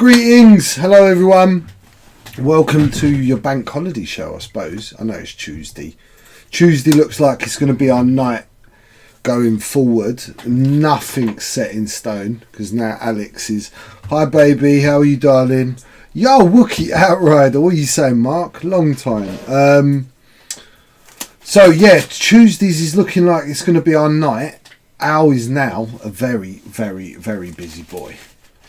Greetings, hello everyone. Welcome to your bank holiday show, I suppose. I know it's Tuesday. Tuesday looks like it's going to be our night going forward. Nothing's set in stone because now Alex is, hi baby, how are you darling? Yo, Wookie Outrider, what are you saying, Mark? Long time. So yeah, Tuesdays is looking like it's going to be our night. Al is now a very, very, very busy boy.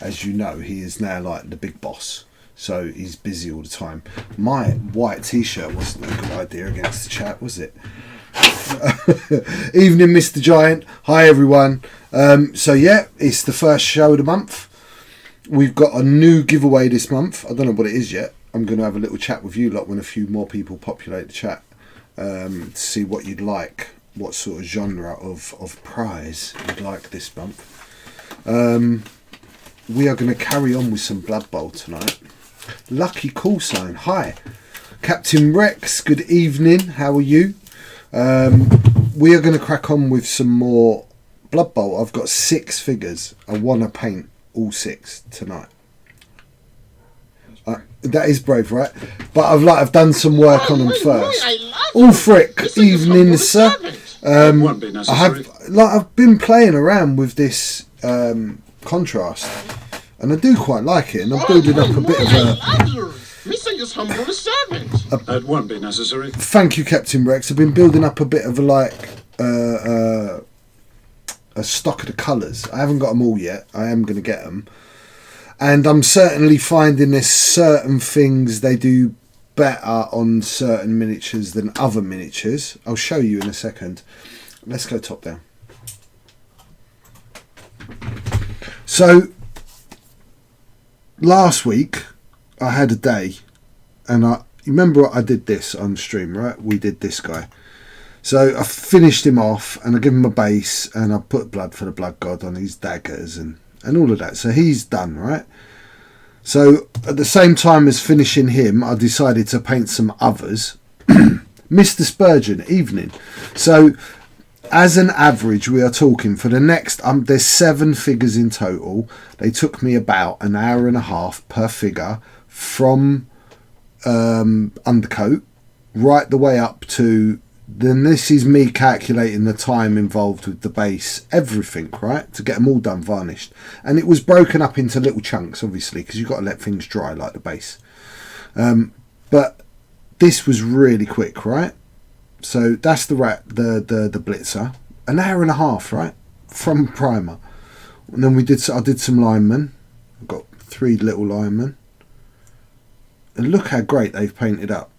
As you know, he is now like the big boss. So he's busy all the time. My white t-shirt wasn't a good idea against the chat, was it? Evening, Mr. Giant. Hi, everyone. So yeah, it's the first show of the month. We've got a new giveaway this month. I don't know what it is yet. I'm going to have a little chat with you lot when a few more people populate the chat to see what you'd like, what sort of genre of prize you'd like this month. We are going to carry on with some Blood Bowl tonight. Lucky call sign. Hi. Captain Rex, good evening. How are you? We are going to crack on with some more Blood Bowl. I've got 6 figures. I want to paint all 6 tonight. That is brave, right? But I've done some work on them first. All frick, evening, sir. I've been playing around with this contrast, and I do quite like it, and I'm building up a bit of a... That won't be necessary. Thank you, Captain Rex. I've been building up a bit of a stock of the colours. I haven't got them all yet. I am going to get them. And I'm certainly finding there's certain things they do better on certain miniatures than other miniatures. I'll show you in a second. Let's go top down. So, last week I had a day, and you remember I did this on stream, right? We did this guy. So I finished him off, and I give him a base, and I put blood for the blood god on his daggers and all of that. So he's done, right? So at the same time as finishing him, I decided to paint some others. Mr. Spurgeon, evening. So as an average, we are talking for the next, there's 7 figures in total. They took me about an hour and a half per figure from undercoat right the way up to, then this is me calculating the time involved with the base, everything, right, to get them all done varnished. And it was broken up into little chunks, obviously, because you've got to let things dry like the base. But this was really quick, right? So that's the blitzer, an hour and a half, right, from primer. And then I did some linemen. I've got 3 little linemen, and look how great they've painted up.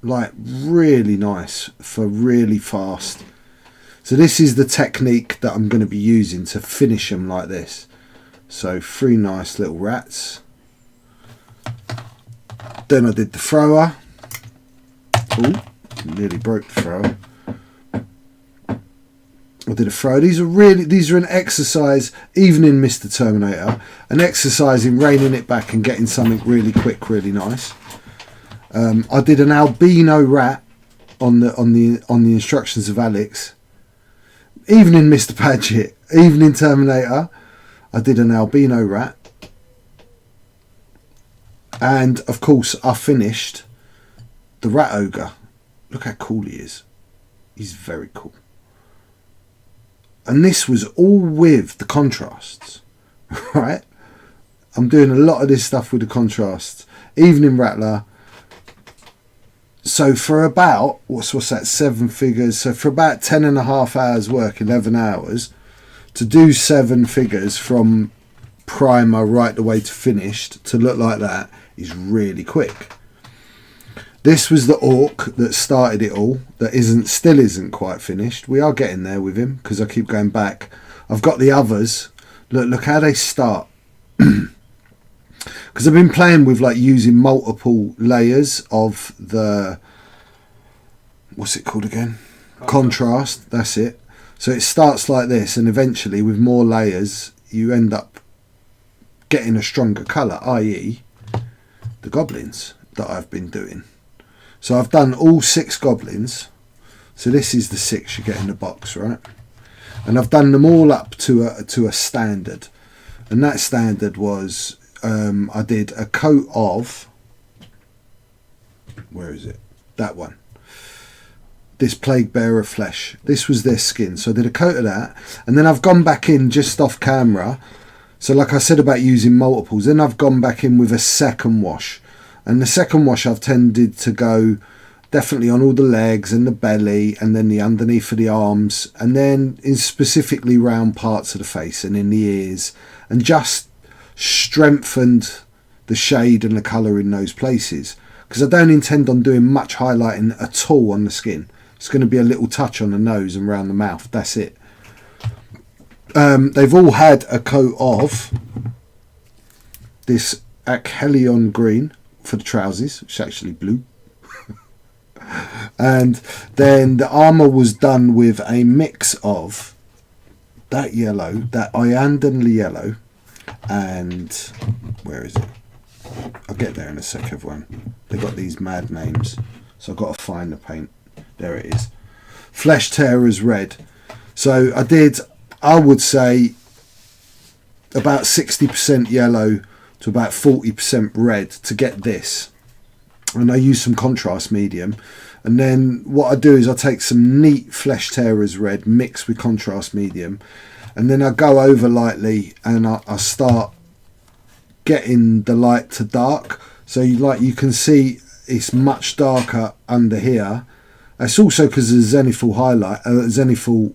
Like really nice for really fast. So this is the technique that I'm going to be using to finish them like this. So 3 nice little rats. Then I did the thrower. Oh, nearly broke the thrower. I did a throw. These are an exercise, evening Mr. Terminator, an exercise in reining it back and getting something really quick, really nice. I did an albino rat on the instructions of Alex. Evening, Mr. Padgett. Evening, Terminator. I did an albino rat, and of course I finished the rat ogre. Look how cool he is. He's very cool. And this was all with the contrasts, right? I'm doing a lot of this stuff with the contrasts. Evening Rattler. So for about, what's that, 7 figures, so for about 10.5 hours work, 11 hours, to do 7 figures from primer right the way to finished to look like that is really quick. This was the orc that started it all, that still isn't quite finished. We are getting there with him, because I keep going back. I've got the others. Look how they start. Because I've been playing with like using multiple layers of the, what's it called again? Contrast, that's it. So it starts like this, and eventually with more layers you end up getting a stronger colour, i.e. the goblins that I've been doing. So I've done all 6 goblins. So this is the 6 you get in the box, right? And I've done them all up to a standard. And that standard was I did a coat of, where is it? That one. This Plague Bearer Flesh. This was their skin. So I did a coat of that. And then I've gone back in just off camera. So like I said about using multiples, then I've gone back in with a second wash. And the second wash I've tended to go definitely on all the legs and the belly and then the underneath of the arms. And then in specifically round parts of the face and in the ears. And just strengthened the shade and the colour in those places. Because I don't intend on doing much highlighting at all on the skin. It's going to be a little touch on the nose and around the mouth. That's it. They've all had a coat of this Achelion green for the trousers, which is actually blue. And then the armour was done with a mix of that yellow, that Iandan yellow, and where is it? I'll get there in a sec, everyone. They've got these mad names, so I've got to find the paint. There it is. Flesh Tearers Red. So I would say about 60% yellow to about 40% red to get this. And I use some contrast medium. And then what I do is I take some neat Flesh Tearers Red mixed with contrast medium. And then I go over lightly and I start getting the light to dark. So you can see it's much darker under here. It's also because of the zenithal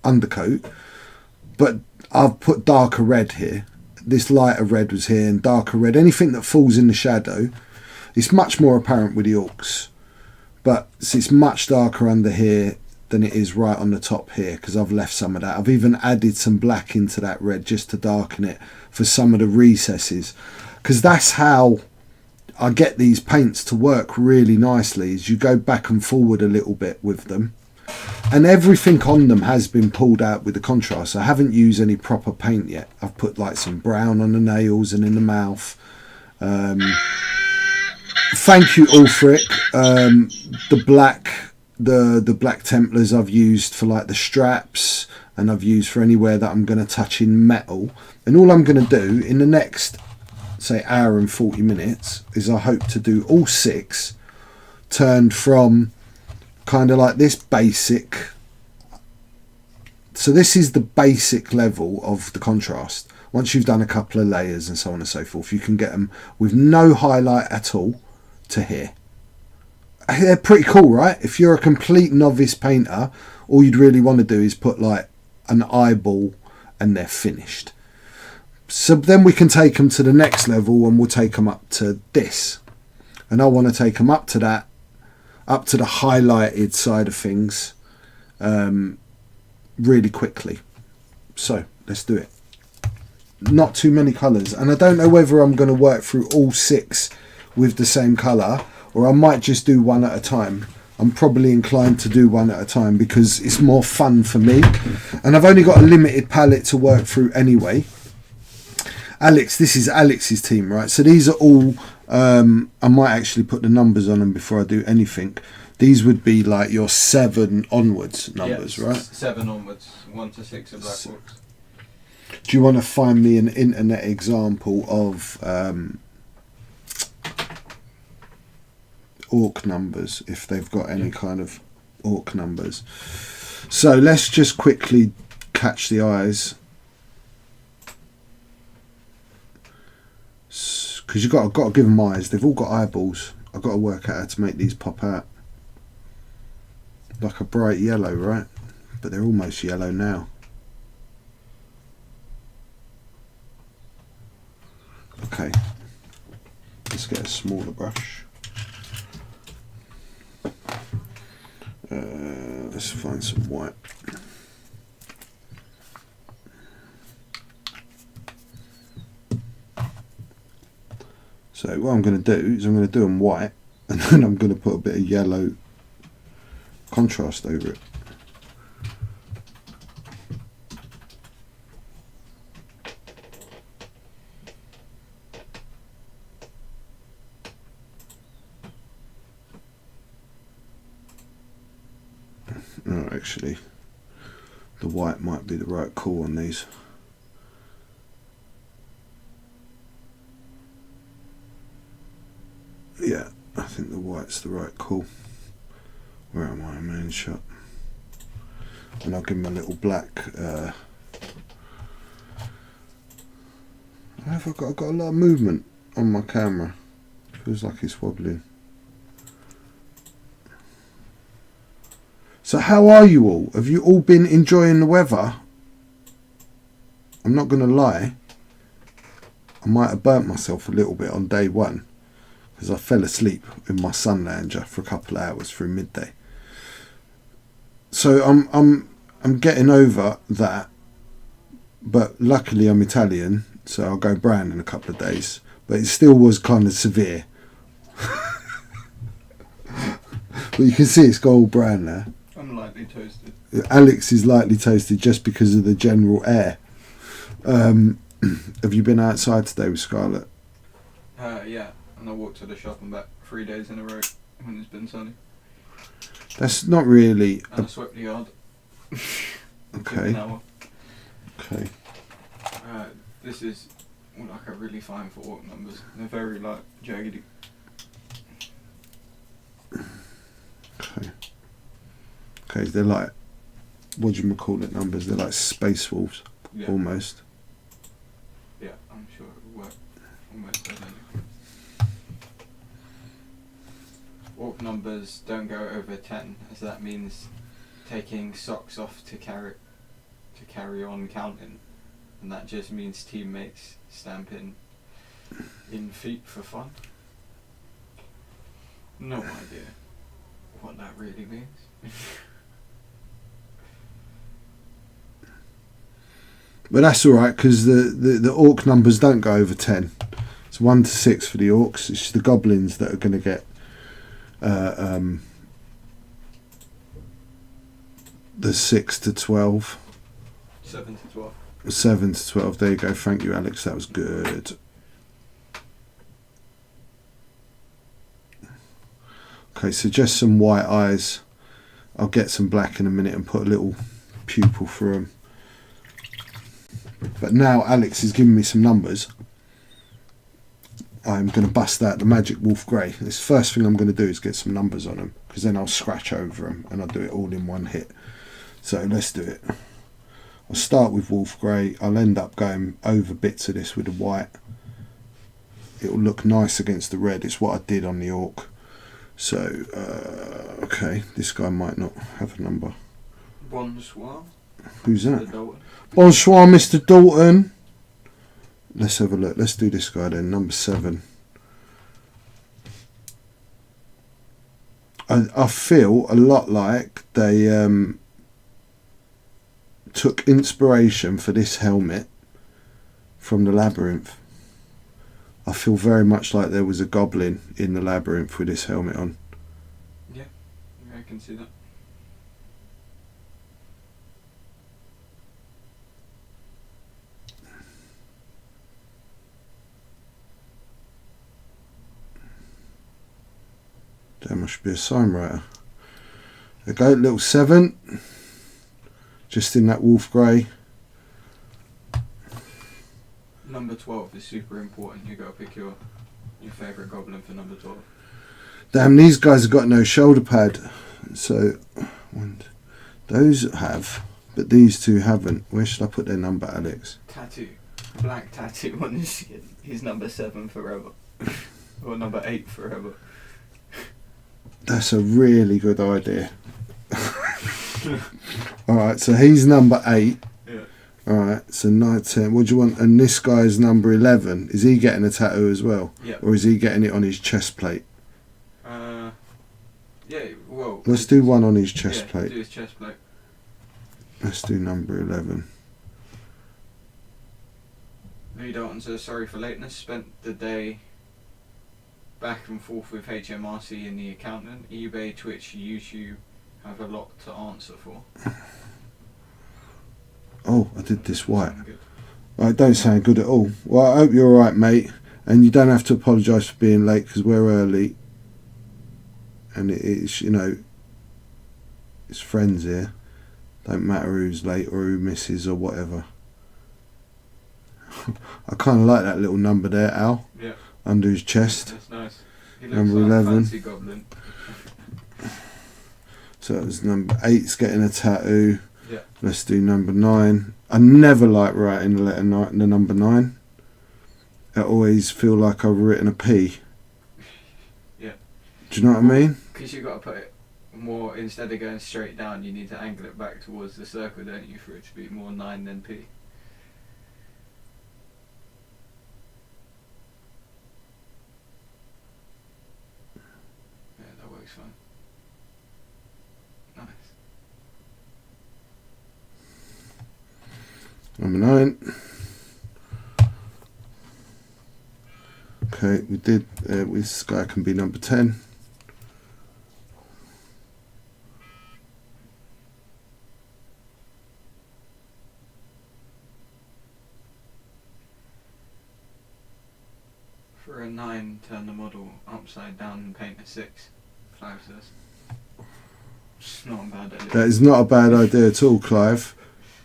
undercoat, but I've put darker red here. This lighter red was here and darker red. Anything that falls in the shadow, it's much more apparent with the orcs, but it's much darker under here than it is right on the top here because I've left some of that. I've even added some black into that red just to darken it for some of the recesses, because that's how I get these paints to work really nicely, is you go back and forward a little bit with them. And everything on them has been pulled out with the contrast. I haven't used any proper paint yet. I've put like some brown on the nails and in the mouth. Thank you, Ulfric. The black Templars I've used for like the straps, and I've used for anywhere that I'm going to touch in metal. And all I'm going to do in the next, say, hour and 40 minutes is I hope to do all 6 turned from kind of like this basic. So this is the basic level of the contrast. Once you've done a couple of layers and so on and so forth, you can get them with no highlight at all to here. They're pretty cool, right? If you're a complete novice painter, all you'd really want to do is put like an eyeball and they're finished. So then we can take them to the next level and we'll take them up to this. And I want to take them up to that, up to the highlighted side of things really quickly. So let's do it. Not too many colours. And I don't know whether I'm going to work through all 6 with the same colour, or I might just do one at a time. I'm probably inclined to do one at a time because it's more fun for me. And I've only got a limited palette to work through anyway. Alex, this is Alex's team, right? So these are all, I might actually put the numbers on them before I do anything. These would be like your 7 onwards numbers, right? 7 onwards, 1 to 6 are black books. Do you want to find me an internet example of orc numbers, if they've got any kind of orc numbers? So let's just quickly catch the eyes, because I've got to give them eyes. They've all got eyeballs. I've got to work out how to make these pop out like a bright yellow, right? But they're almost yellow now. Okay, let's get a smaller brush. Let's find some white. So what I'm going to do is I'm going to do them white, and then I'm going to put a bit of yellow contrast over it. Oh, actually, the white might be the right call on these. it's the right call. Where am I? Main shot. And I'll give him a little black. I've got a lot of movement on my camera. Feels like it's wobbling. So how are you all? Have you all been enjoying the weather? I'm not going to lie. I might have burnt myself a little bit on day one because I fell asleep in my Sunlander for a couple of hours through midday. So I'm getting over that, but luckily I'm Italian, so I'll go brown in a couple of days. But it still was kind of severe. But you can see it's got all brown there. I'm lightly toasted. Alex is lightly toasted just because of the general air. Have you been outside today with Scarlett? Yeah, and I walked to the shop and back 3 days in a row when it's been sunny. That's not really... And I swept the yard. Okay. Okay. This is like a really fine for orc numbers. They're very like jaggedy. Okay. Okay, they're like, what do you call it numbers? They're like space wolves, Yeah. almost. Yeah, I'm sure it will work almost identical. Orc numbers don't go over 10, as that means taking socks off to carry on counting, and that just means teammates stamping in feet for fun. No idea what that really means. But that's alright, because the orc numbers don't go over 10. It's 1 to 6 for the orcs. It's the goblins that are going to get the 6 to 12. 7 to 12. 7 to 12. There you go. Thank you, Alex. That was good. Okay, so just some white eyes. I'll get some black in a minute and put a little pupil through them. But now Alex is giving me some numbers. I'm going to bust out the Magic Wolf Grey. This first thing I'm going to do is get some numbers on them, because then I'll scratch over them and I'll do it all in one hit. So let's do it. I'll start with Wolf Grey. I'll end up going over bits of this with the white. It'll look nice against the red. It's what I did on the orc. So, okay, this guy might not have a number. Bonsoir. Who's that? Bonsoir, Mr. Dalton. Let's have a look. Let's do this guy then, number 7. I feel a lot like they took inspiration for this helmet from the Labyrinth. I feel very much like there was a goblin in the Labyrinth with this helmet on. Yeah, I can see that. There must be a sign writer. There you go, little 7. Just in that wolf grey. Number 12 is super important. You gotta pick your favourite goblin for number 12. Damn, these guys have got no shoulder pad. So, those have, but these two haven't. Where should I put their number, Alex? Tattoo. Black tattoo on his skin. He's number 7 forever. Or number 8 forever. That's a really good idea. Alright, so he's number 8. Yeah. Alright, so 9, 10. What do you want? And this guy's number 11. Is he getting a tattoo as well? Yeah. Or is he getting it on his chest plate? Yeah, well... Let's do one on his chest plate. Do his chest plate. Let's do number 11. Lee Dalton says, sorry for lateness. Spent the day back and forth with HMRC and the accountant. eBay, Twitch, YouTube have a lot to answer for. Oh, I did this white. Sound good. Right, don't sound good at all. Well, I hope you're alright, mate. And you don't have to apologise for being late, because we're early. And it's, you know, it's friends here. Don't matter who's late or who misses or whatever. I kind of like that little number there, Al. Yeah. Under his chest. That's nice. He looks Number like 11. a fancy goblin. So it was number 8's getting a tattoo. Yeah. Let's do number 9. I never like writing the letter the number 9. I always feel like I've written a P. Yeah. Do you know what I mean? Because you've got to put it more, instead of going straight down, you need to angle it back towards the circle, don't you, for it to be more 9 than P. Yeah, that works fine. Nice. Number 9. Okay, we did. This guy can be number 10. For a 9, turn the model upside down and paint a 6, Clive says. It's not a bad idea. That is not a bad idea at all, Clive.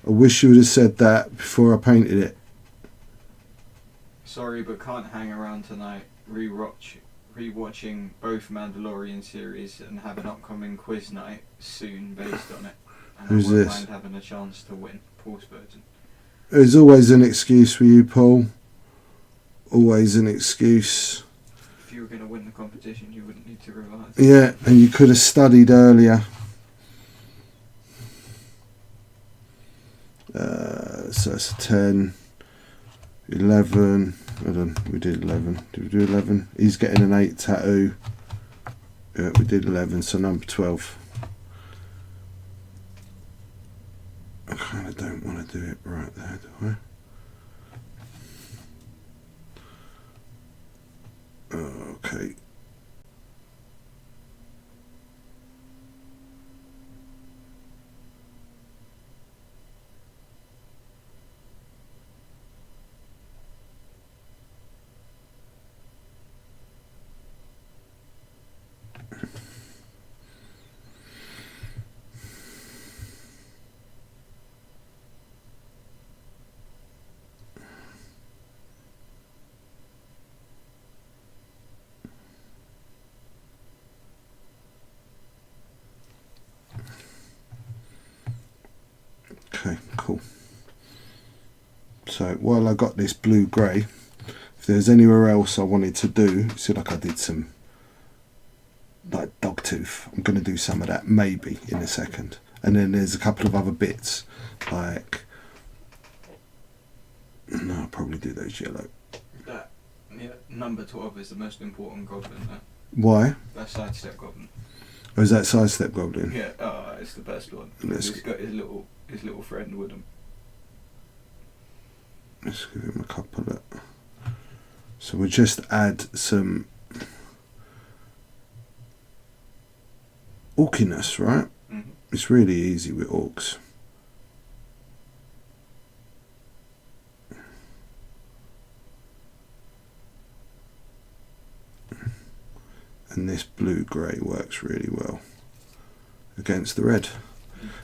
I wish you would have said that before I painted it. Sorry, but can't hang around tonight. Rewatching both Mandalorian series and have an upcoming quiz night soon based on it. And Who's I won't this? mind having a chance to win. Paul Spurgeon. There's always an excuse for you, Paul. Always an excuse. If you were going to win the competition, you wouldn't need to revise. Yeah, and you could have studied earlier. So it's a 10, 11. Hold on, we did 11. Did we do 11? He's getting an 8 tattoo. Yeah, we did 11, so number 12. I kind of don't want to do it right there, do I? Okay. Okay, cool. So while I got this blue grey, if there's anywhere else I wanted to do, see, like I did some like dogtooth. I'm going to do some of that maybe in a second. And then there's a couple of other bits like, no, I'll probably do those yellow. That, yeah, number 12 is the most important goblin there. Why? That sidestep goblin. Or is that sidestep goblin? Yeah, it's the best one. He's got his little friend with him. Let's give him a couple of. So we'll just add some orkiness, right? Mm-hmm. It's really easy with orcs. And this blue-grey works really well against the red.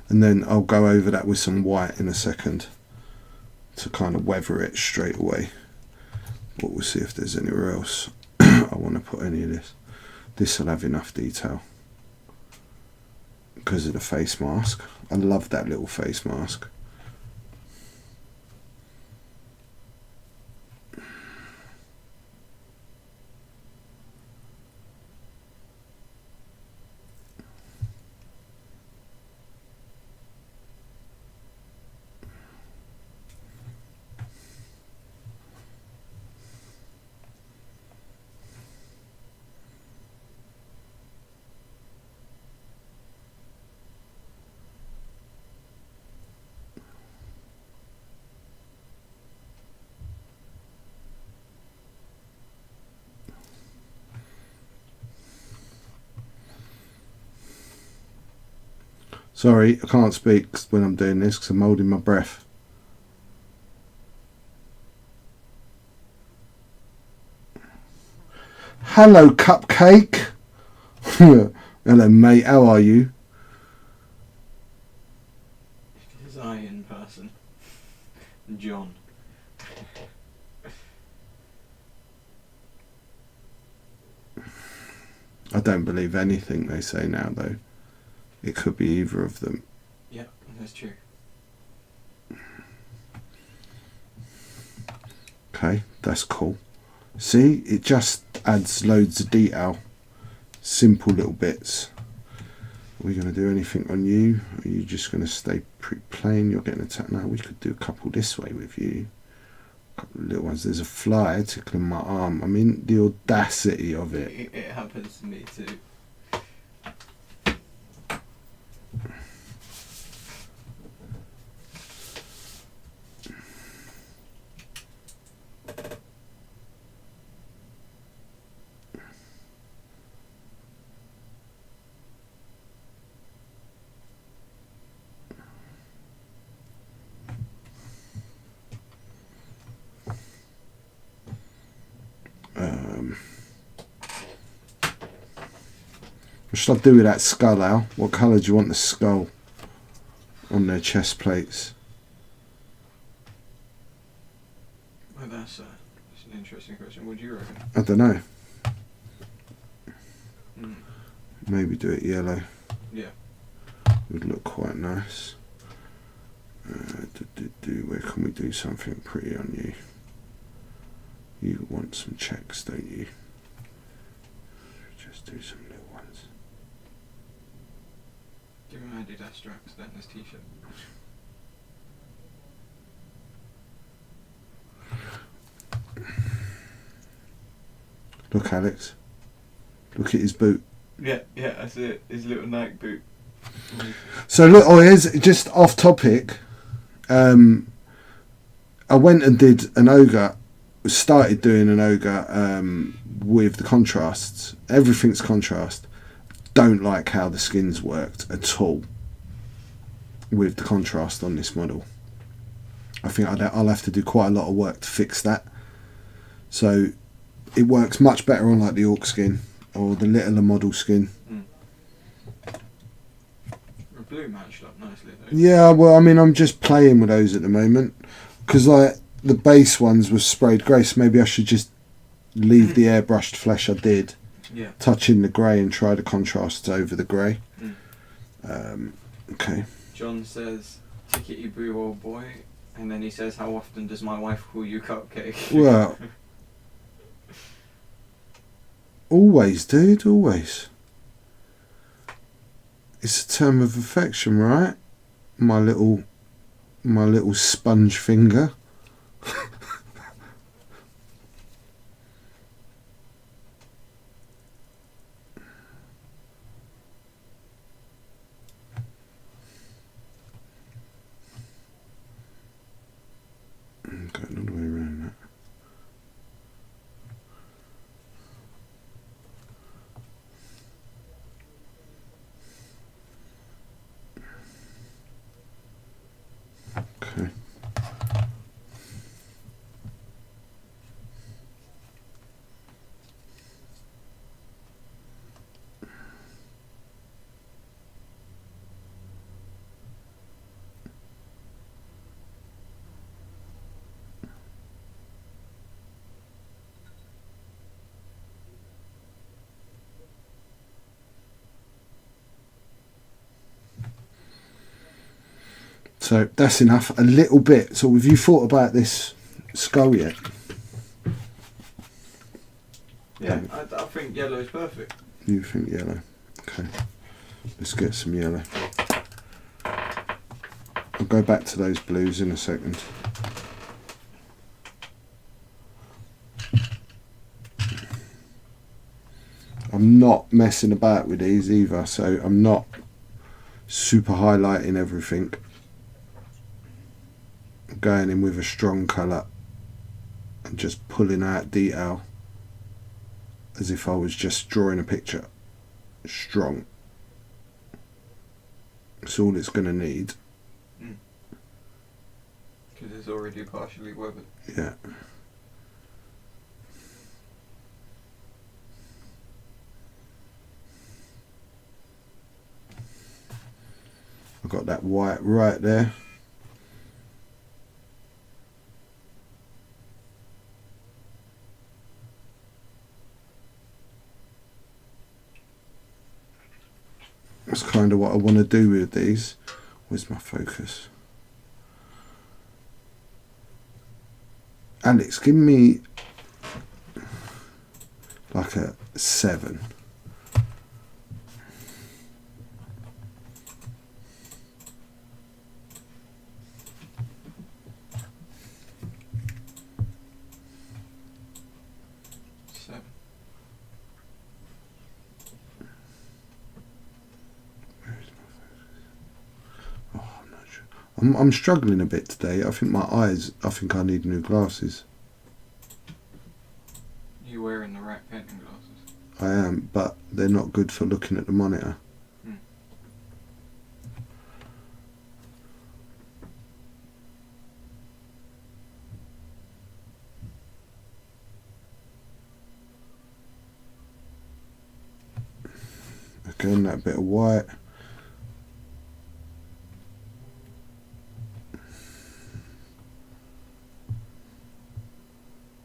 And then I'll go over that with some white in a second to kind of weather it straight away. But we'll see if there's anywhere else I want to put any of this. This will have enough detail because of the face mask. I love that little face mask. Sorry, I can't speak when I'm doing this because I'm holding my breath. Hello, Cupcake. Hello, mate. How are you? His eye in person. John. I don't believe anything they say now, though. It could be either of them. Yeah, that's true. Okay, that's cool. See, it just adds loads of detail. Simple little bits. Are we going to do anything on you? Are you just going to stay pretty plain? You're getting attacked now. We could do a couple this way with you. A couple of little ones. There's a fly tickling my arm. I mean, the audacity of it. It happens to me too. What should I do with that skull, Al? What colour do you want the skull on their chest plates? Well, that's an interesting question. What do you reckon? I don't know. Maybe do it yellow. Yeah. Would look quite nice. Where can we do something pretty on you? You want some checks, don't you? Just do some little ones. Give me my Adidas straps, then this t-shirt. Look, Alex. Look at his boot. Yeah, I see it. His little Nike boot. So look, here's just off topic. I went and did an ogre. Started doing an ogre with the contrasts. Everything's contrast. Don't like how the skins worked at all with the contrast on this model. I think I'll have to do quite a lot of work to fix that. So it works much better on like the Orc skin or the littler model skin. The blue matched up nicely though. Yeah, well, I mean, I'm just playing with those at the moment because like the base ones was sprayed grey, so maybe I should just leave the airbrushed flesh I did, touch in the grey and try the contrasts over the grey. Okay. John says, "Tickety boo, old boy," and then he says, "How often does my wife call you cupcake?" Well, always, dude, always. It's a term of affection, right? My little sponge finger. Going all the way around that. Okay. So that's enough. A little bit. So have you thought about this skull yet? Yeah, I think yellow is perfect. You think yellow? Okay. Let's get some yellow. I'll go back to those blues in a second. I'm not messing about with these either, so I'm not super highlighting everything. I'm going in with a strong colour and just pulling out detail as if I was just drawing a picture. Strong. That's all it's going to need. Because it's already partially weathered. Yeah. I've got that white right there. That's kind of what I want to do with these. Where's my focus? Alex, give me like a 7. I'm struggling a bit today. I think my eyes, I think I need new glasses. You're wearing the right painting glasses. I am, but they're not good for looking at the monitor. Again, that bit of white.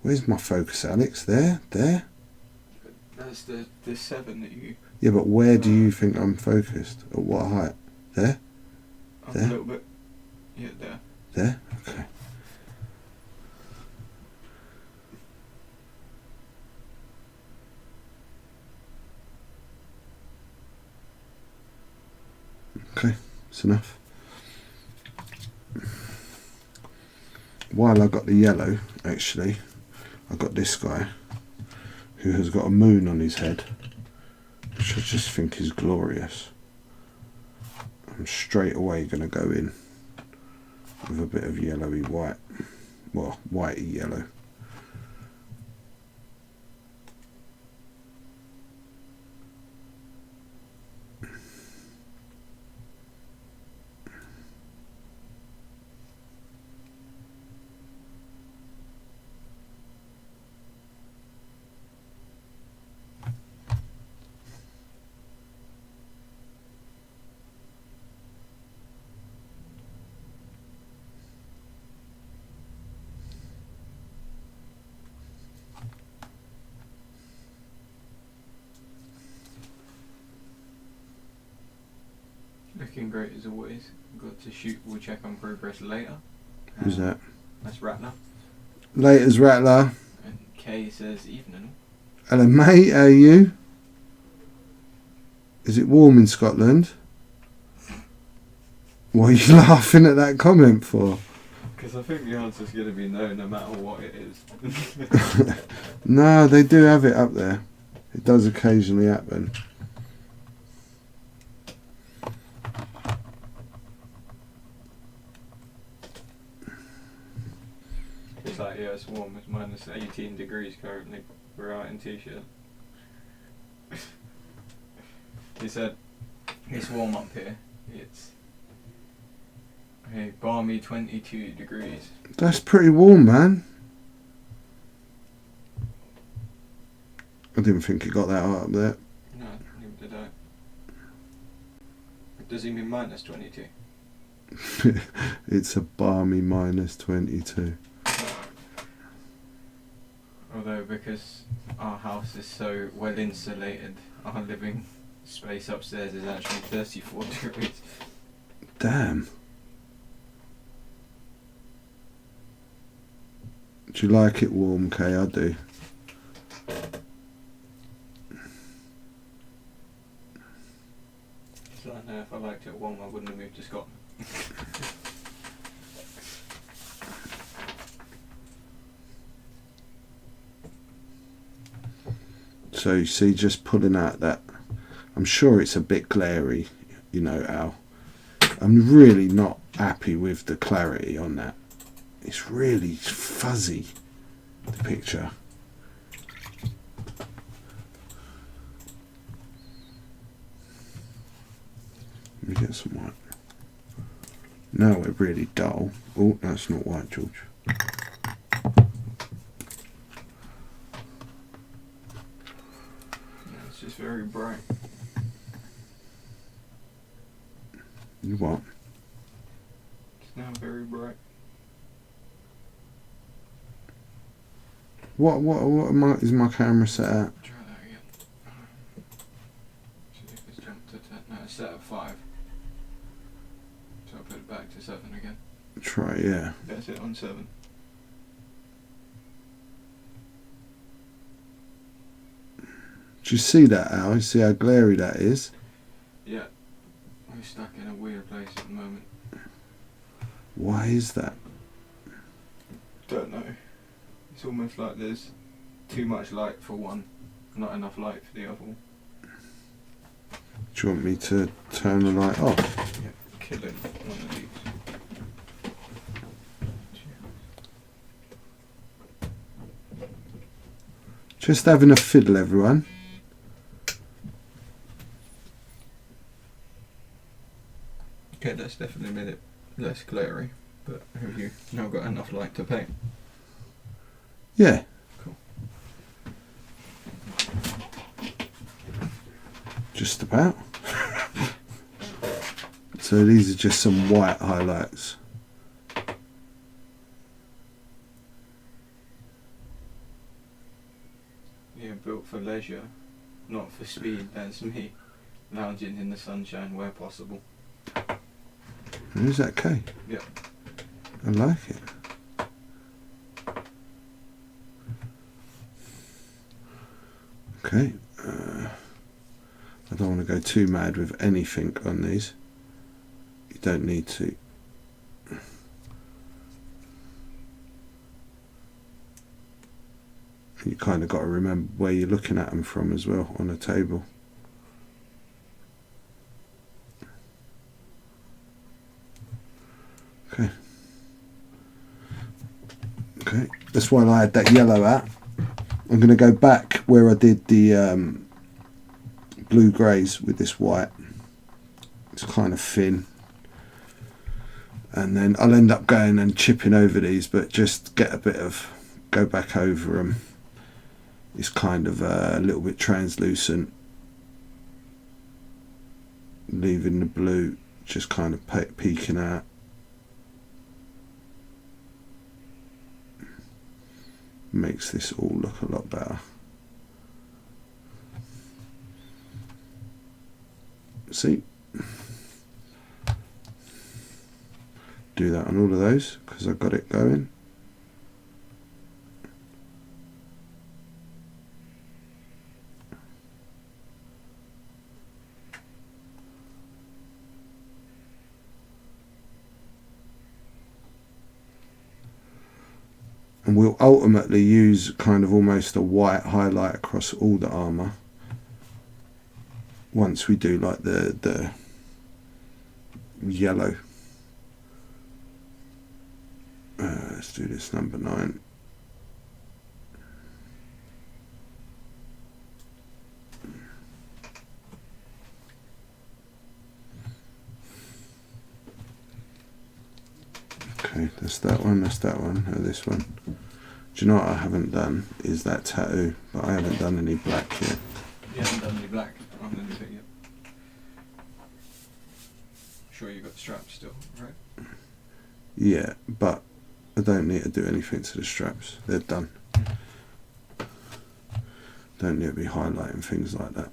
Where's my focus, Alex? There? That's the 7 that you... Yeah, but where do you think I'm focused? At what height? There? There? A little bit. Yeah, there. There? Okay. Okay, that's enough. While I got the yellow, actually, I got this guy who has got a moon on his head, which I just think is glorious. I'm straight away going to go in with a bit of yellowy white, well, whitey yellow. Looking great as always. Got to shoot, we'll check on progress later. Who's that? That's Rattler. Laters, Rattler. And Kay says evening. Hello, mate, how are you? Is it warm in Scotland? What are you laughing at that comment for? Because I think the answer's going to be no matter what it is. No, they do have it up there. It does occasionally happen. It's like, yeah, it's warm. It's minus 18 degrees currently. We're out in t-shirt. He said, it's warm up here. It's a balmy 22 degrees. That's pretty warm, man. I didn't think it got that hot up there. No, neither did I. Does he mean minus 22? It's a balmy minus 22. Although, because our house is so well insulated, our living space upstairs is actually 34 degrees. Damn. Do you like it warm, Kay? I do. So I know if I liked it warm, I wouldn't have moved to Scotland. So you see, just pulling out that, I'm sure it's a bit glary, you know, Al. I'm really not happy with the clarity on that. It's really fuzzy, the picture. Let me get some white. Now we're really dull. Oh, that's not white, George. It's just very bright. You what? It's now very bright. What is my camera set at? Try that again. See if it's jumped to 10. No, it's set at 5. So I'll put it back to 7 again. Try, yeah. That's it on 7. Do you see that, Al? You see how glary that is? Yeah. We're stuck in a weird place at the moment. Why is that? Don't know. It's almost like there's too much light for one, not enough light for the other one. Do you want me to turn the light off? Yeah, killing one of these. Just having a fiddle, everyone. Okay, that's definitely made it less glary, but have you now got enough light to paint? Yeah. Cool. Just about. So these are just some white highlights. Yeah, built for leisure, not for speed. That's me, lounging in the sunshine where possible. Is that okay? Yeah. I like it. Okay. I don't want to go too mad with anything on these. You don't need to. You kind of got to remember where you're looking at them from as well on a table. Okay. Okay. That's why I had that yellow out. I'm going to go back where I did the blue greys with this white. It's kind of thin. And then I'll end up going and chipping over these, but just get a bit of, go back over them. It's kind of a little bit translucent. Leaving the blue just kind of peeking out. Makes this all look a lot better. See? Do that on all of those because I've got it going. And we'll ultimately use kind of almost a white highlight across all the armour once we do like the yellow. Let's do this number 9. Okay, that's that one, this one. Do you know what I haven't done is that tattoo, but I haven't done any black yet. You haven't done any black on anything yet? Sure you got the straps still, right? Yeah, but I don't need to do anything to the straps. They're done. Don't need to be highlighting things like that.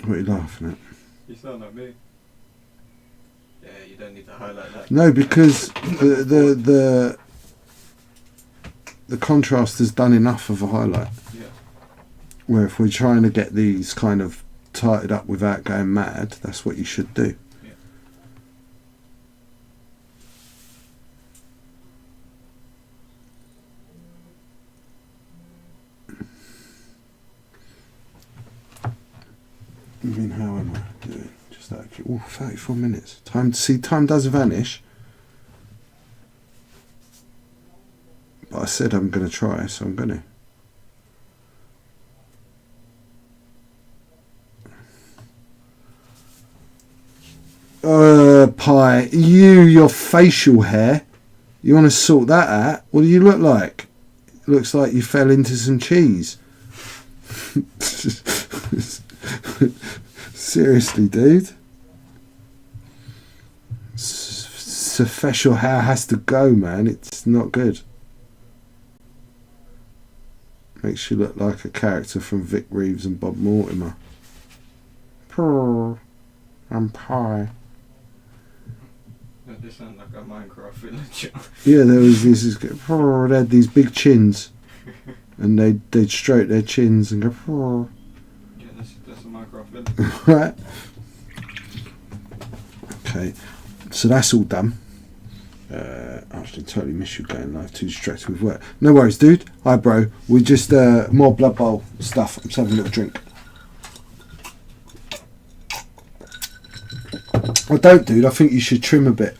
What are you laughing at? You sound like me. Yeah, you don't need to highlight that. No, because the contrast has done enough of a highlight. Yeah. Where if we're trying to get these kind of tightened up without going mad, that's what you should do. Yeah. I mean, how am I doing? Just that. Oh, 34 minutes. Time does vanish. But I said I'm going to try, so I'm going to. Pie, your facial hair. You want to sort that out? What do you look like? It looks like you fell into some cheese. Seriously, dude. Facial hair has to go, man. It's not good. Makes you look like a character from Vic Reeves and Bob Mortimer. Purr. I'm pie. That just sounds like a Minecraft villager. Yeah, there was this. They had these big chins, and they'd stroke their chins and go. Purr. Yeah, that's a Minecraft villager. Right. Okay, so that's all done. I actually totally miss you going live. Too distracted with work. No worries, dude. Hi, bro. We just more Blood Bowl stuff. I'm just having a little drink. I don't, dude. I think you should trim a bit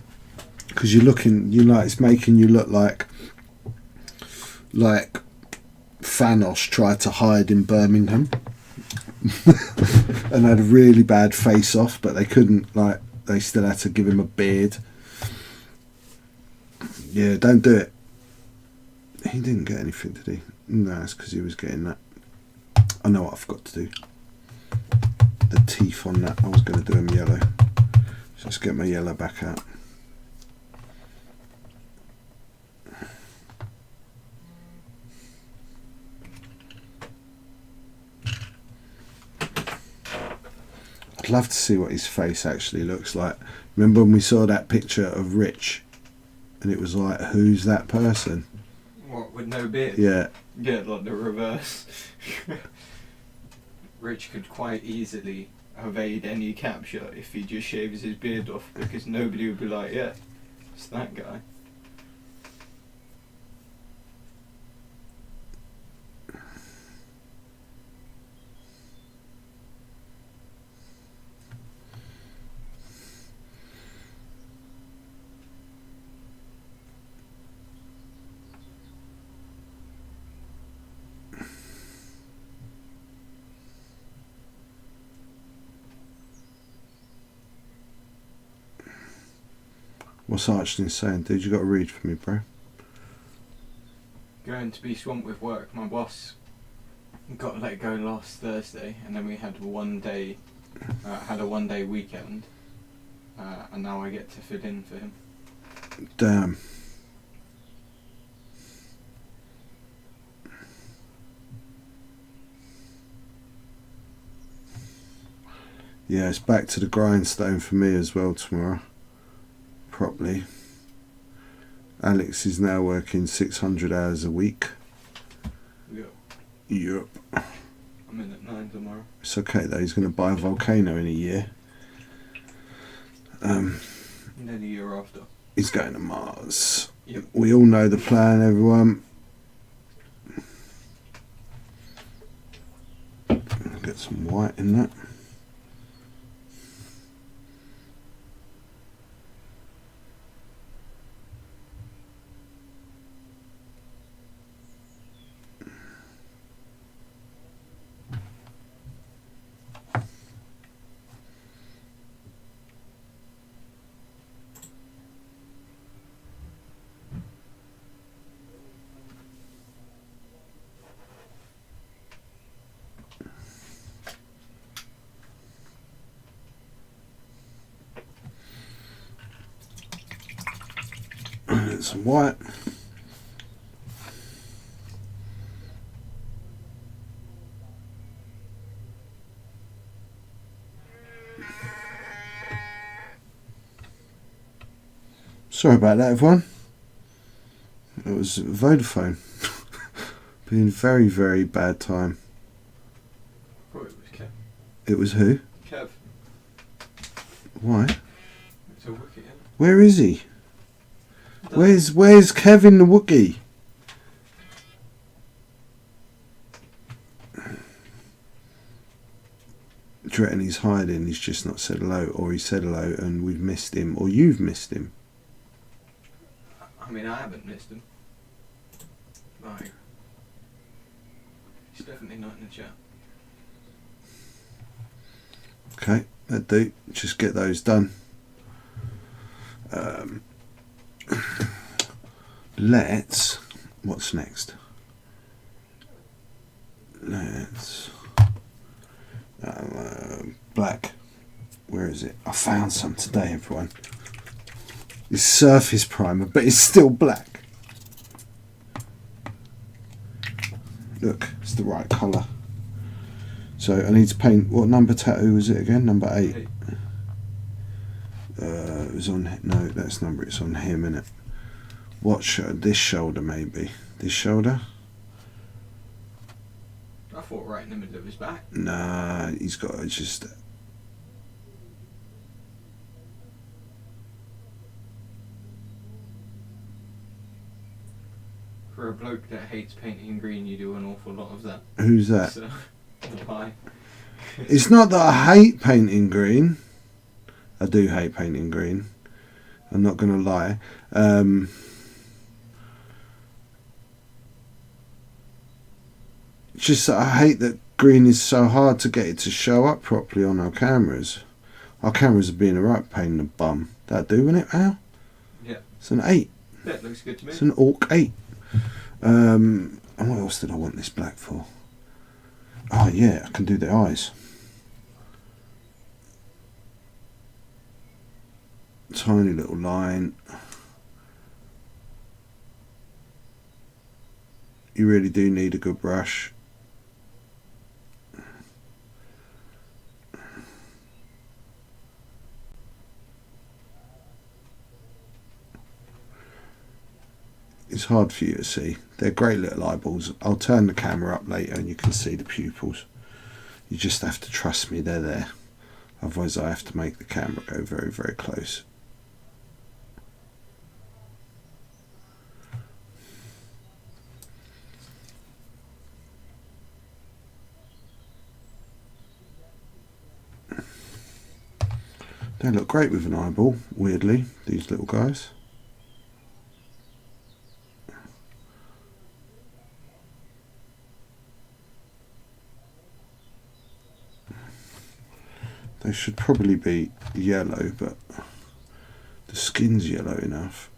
because you're looking. It's making you look like Thanos tried to hide in Birmingham and had a really bad face off, but they couldn't. They still had to give him a beard. Yeah, don't do it. He didn't get anything, did he? No, it's because he was getting that. I know what I forgot to do. The teeth on that. I was going to do them yellow. So let's get my yellow back out. I'd love to see what his face actually looks like. Remember when we saw that picture of Rich? And it was like, who's that person? What, with no beard? Yeah. Yeah, like the reverse. Rich could quite easily evade any capture if he just shaves his beard off, because nobody would be like, yeah, it's that guy. What's Archie saying? Dude, you got to read for me, bro. Going to be swamped with work. My boss got let go last Thursday, and then we had a 1 day weekend, and now I get to fit in for him. Damn. Yeah, it's back to the grindstone for me as well tomorrow. Properly. Alex is now working 600 hours a week. Yep. Yep. I'm in at 9 tomorrow. It's okay though, he's going to buy a volcano in a year. And then a year after. He's going to Mars. Yep. We all know the plan, everyone. Get some white in that. Some white. Sorry about that, everyone. It was Vodafone. Been very, very bad time. Oh, it was Kev. It was who? Kev. Why? It's a wicket. Where is he? Where's Kevin the Wookiee? Do you reckon he's hiding? He's just not said hello, or he said hello and we've missed him, or you've missed him? I mean, I haven't missed him. Like, he's definitely not in the chat. Okay, that do. Just get those done. Let's. What's next? Let's. Black. Where is it? I found some today, everyone. It's surface primer, but it's still black. Look, the right colour. So I need to paint. What number tattoo was it again? Number 8. It was on. No, that's number. It's on him, innit? What this shoulder maybe? This shoulder? I thought right in the middle of his back. Nah, he's got to just. For a bloke that hates painting green, you do an awful lot of that. Who's that? So, the pie. It's not that I hate painting green. I do hate painting green. I'm not going to lie. Just that I hate that green is so hard to get it to show up properly on our cameras. Our cameras are being a right pain in the bum. That do, wouldn't it, Al? Yeah. It's an 8. Yeah, it looks good to me. It's an Orc 8. And what else did I want this black for? Oh yeah, I can do the eyes. Tiny little line. You really do need a good brush. It's hard for you to see. They're great little eyeballs. I'll turn the camera up later and you can see the pupils. You just have to trust me, they're there. Otherwise I have to make the camera go very, very close. They look great with an eyeball, weirdly, these little guys. They should probably be yellow, but the skin's yellow enough.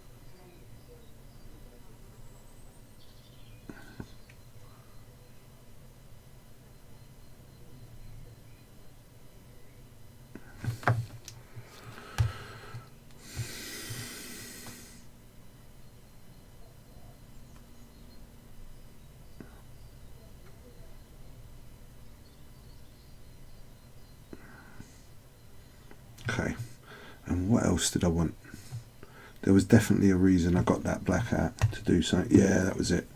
Okay, and what else did I want? There was definitely a reason I got that black out to do something. Yeah, that was it.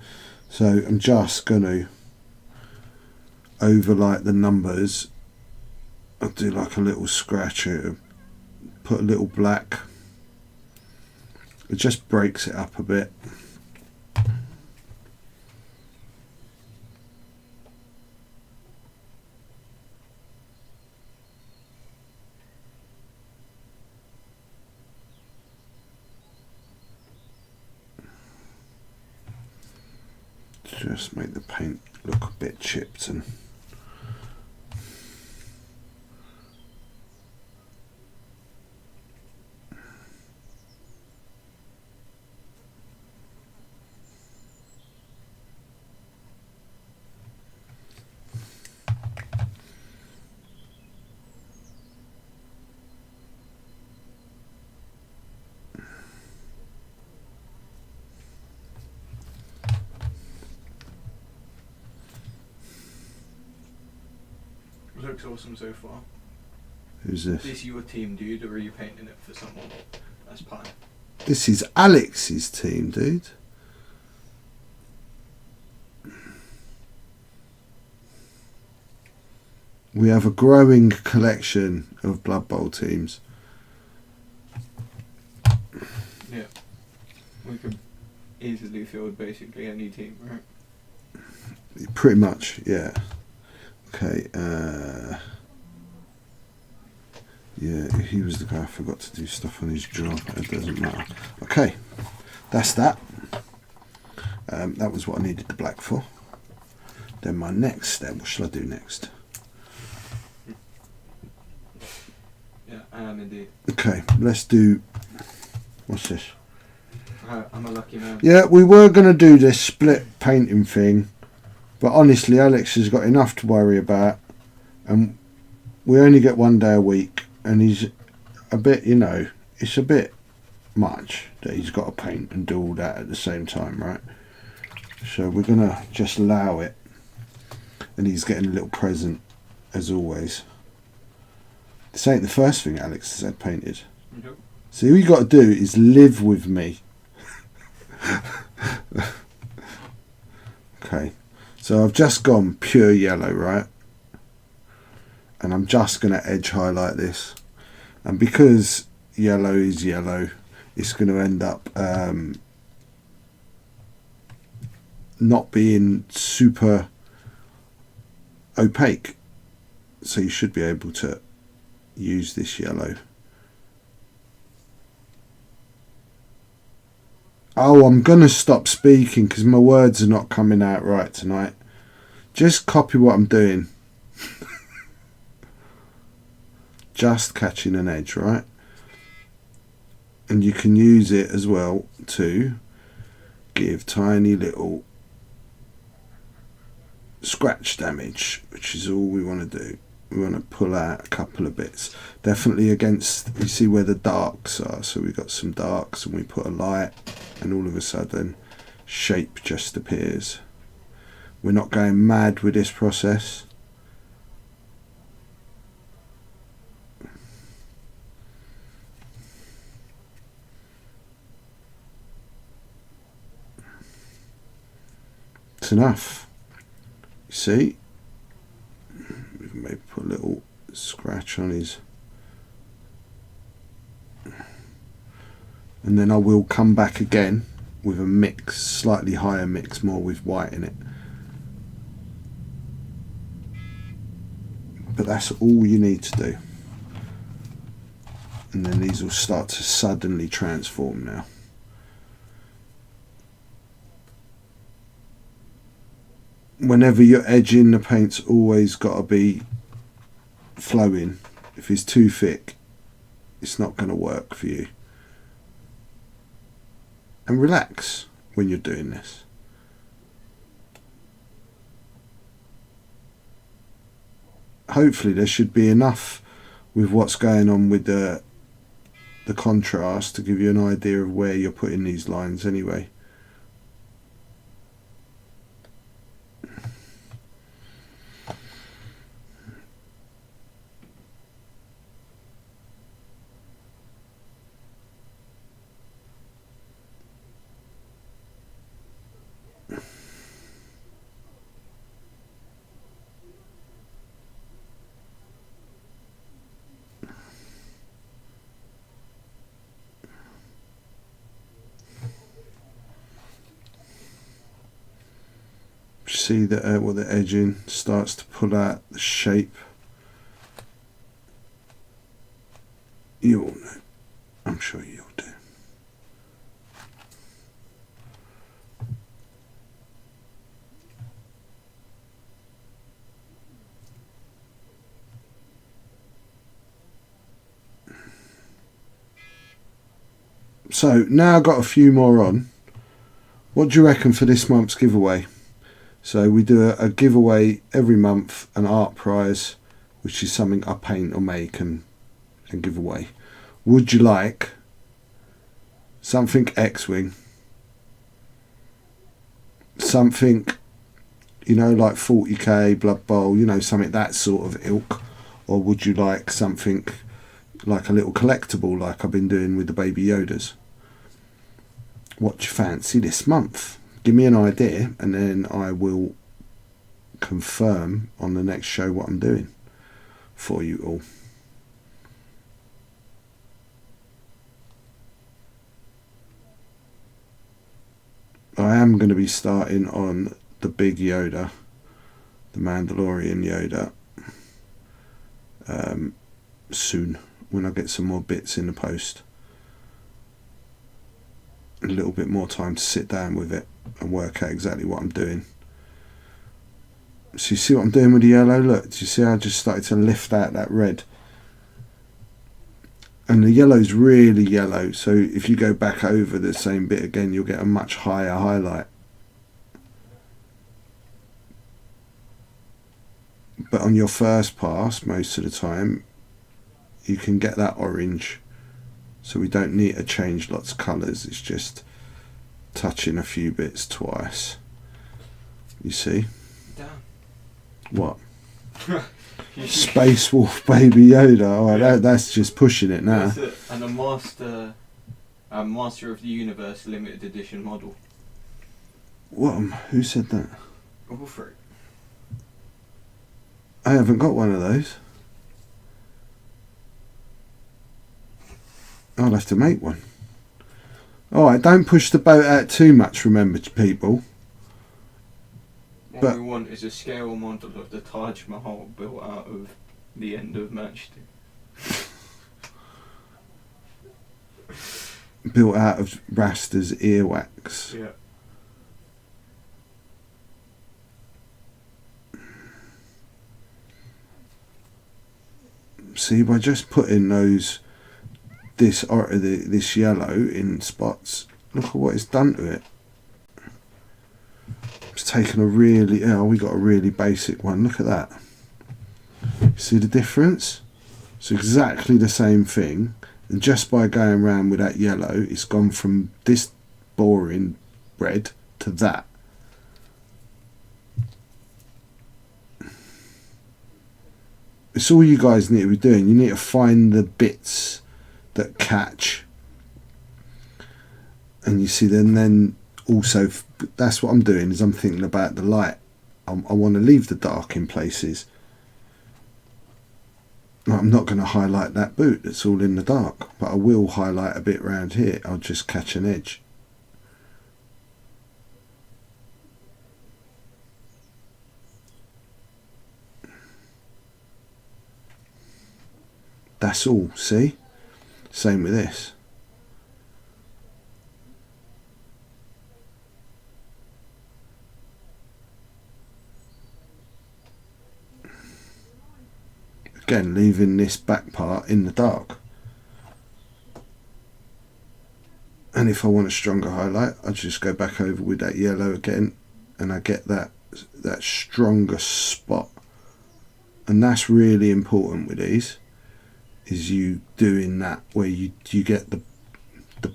So I'm just going to overlight the numbers. I'll do like a little scratch, put a little black. It just breaks it up a bit. Just make the paint look a bit chipped and Looks awesome so far. who's this? Is this your team, dude, or are you painting it for someone? That's pie. This is Alex's team, dude. We have a growing collection of Blood Bowl teams. Yeah. We could easily field basically any team, right? Pretty much, yeah. Okay, yeah, he was the guy I forgot to do stuff on his job. It doesn't matter. Okay, that's that. That was what I needed the black for. Then my next step, what shall I do next? Yeah, I am indeed. Okay, let's do, what's this? I'm a lucky man. Yeah, we were going to do this split painting thing, but honestly Alex has got enough to worry about, and we only get 1 day a week, and he's a bit, you know, it's a bit much that he's got to paint and do all that at the same time, right? So we're going to just allow it. And he's getting a little present, as always. This ain't the first thing Alex has had painted. Nope. So all you got to do is live with me. Okay, so I've just gone pure yellow, right? And I'm just going to edge highlight this. And because yellow is yellow, it's going to end up not being super opaque. So you should be able to use this yellow. Oh, I'm going to stop speaking because my words are not coming out right tonight. Just copy what I'm doing. Just catching an edge, right? And you can use it as well to give tiny little scratch damage, which is all we want to do. We want to pull out a couple of bits, definitely against, you see where the darks are, so we've got some darks and we put a light and all of a sudden shape just appears. We're not going mad with this process. It's enough. You see? We can maybe put a little scratch on his. And then I will come back again with a mix, slightly higher mix, more with white in it. But that's all you need to do. And then these will start to suddenly transform now. Whenever you're edging, the paint's always got to be flowing. If it's too thick, it's not going to work for you. And relax when you're doing this. Hopefully there should be enough with what's going on with the contrast to give you an idea of where you're putting these lines anyway. See that what the edging starts to pull out the shape. You all know. I'm sure you all do. So now I've got a few more on. What do you reckon for this month's giveaway? So we do a giveaway every month, an art prize, which is something I paint or make and give away. Would you like something X-Wing? Something, you know, like 40k, Blood Bowl, you know, something that sort of ilk? Or would you like something like a little collectible like I've been doing with the Baby Yodas? What do you fancy this month? Give me an idea and then I will confirm on the next show what I'm doing for you all. I am going to be starting on the big Yoda, the Mandalorian Yoda, soon when I get some more bits in the post. A little bit more time to sit down with it and work out exactly what I'm doing. So you see what I'm doing with the yellow? Look, do you see how I just started to lift out that red? And the yellow's really yellow, so if you go back over the same bit again, you'll get a much higher highlight. But on your first pass, most of the time, you can get that orange. So we don't need to change lots of colours, it's just touching a few bits twice. You see? Damn. What? Space Wolf Baby Yoda. Oh, Yeah. that's just pushing it now. That's it. And a Master of the Universe limited edition model. What? Who said that? All three. I haven't got one of those. I'll have to make one. Alright, don't push the boat out too much, remember, people. What we want is a scale model of the Taj Mahal built out of the end of matchstick. Built out of Rasta's earwax. Yeah. See, by just putting this yellow in spots, look at what it's done to it. It's taken we got a really basic one. Look at that. See the difference? It's exactly the same thing, and just by going around with that yellow, it's gone from this boring red to that. It's all you guys need to be doing. You need to find the bits that catch, and you see then also that's what I'm doing, is I'm thinking about the light. I want to leave the dark in places. I'm not going to highlight that boot that's all in the dark, but I will highlight a bit around here. I'll just catch an edge. That's all, see? Same with this. Again, leaving this back part in the dark. And if I want a stronger highlight, I just go back over with that yellow again, and I get that stronger spot. And that's really important with these, is you doing that where you get the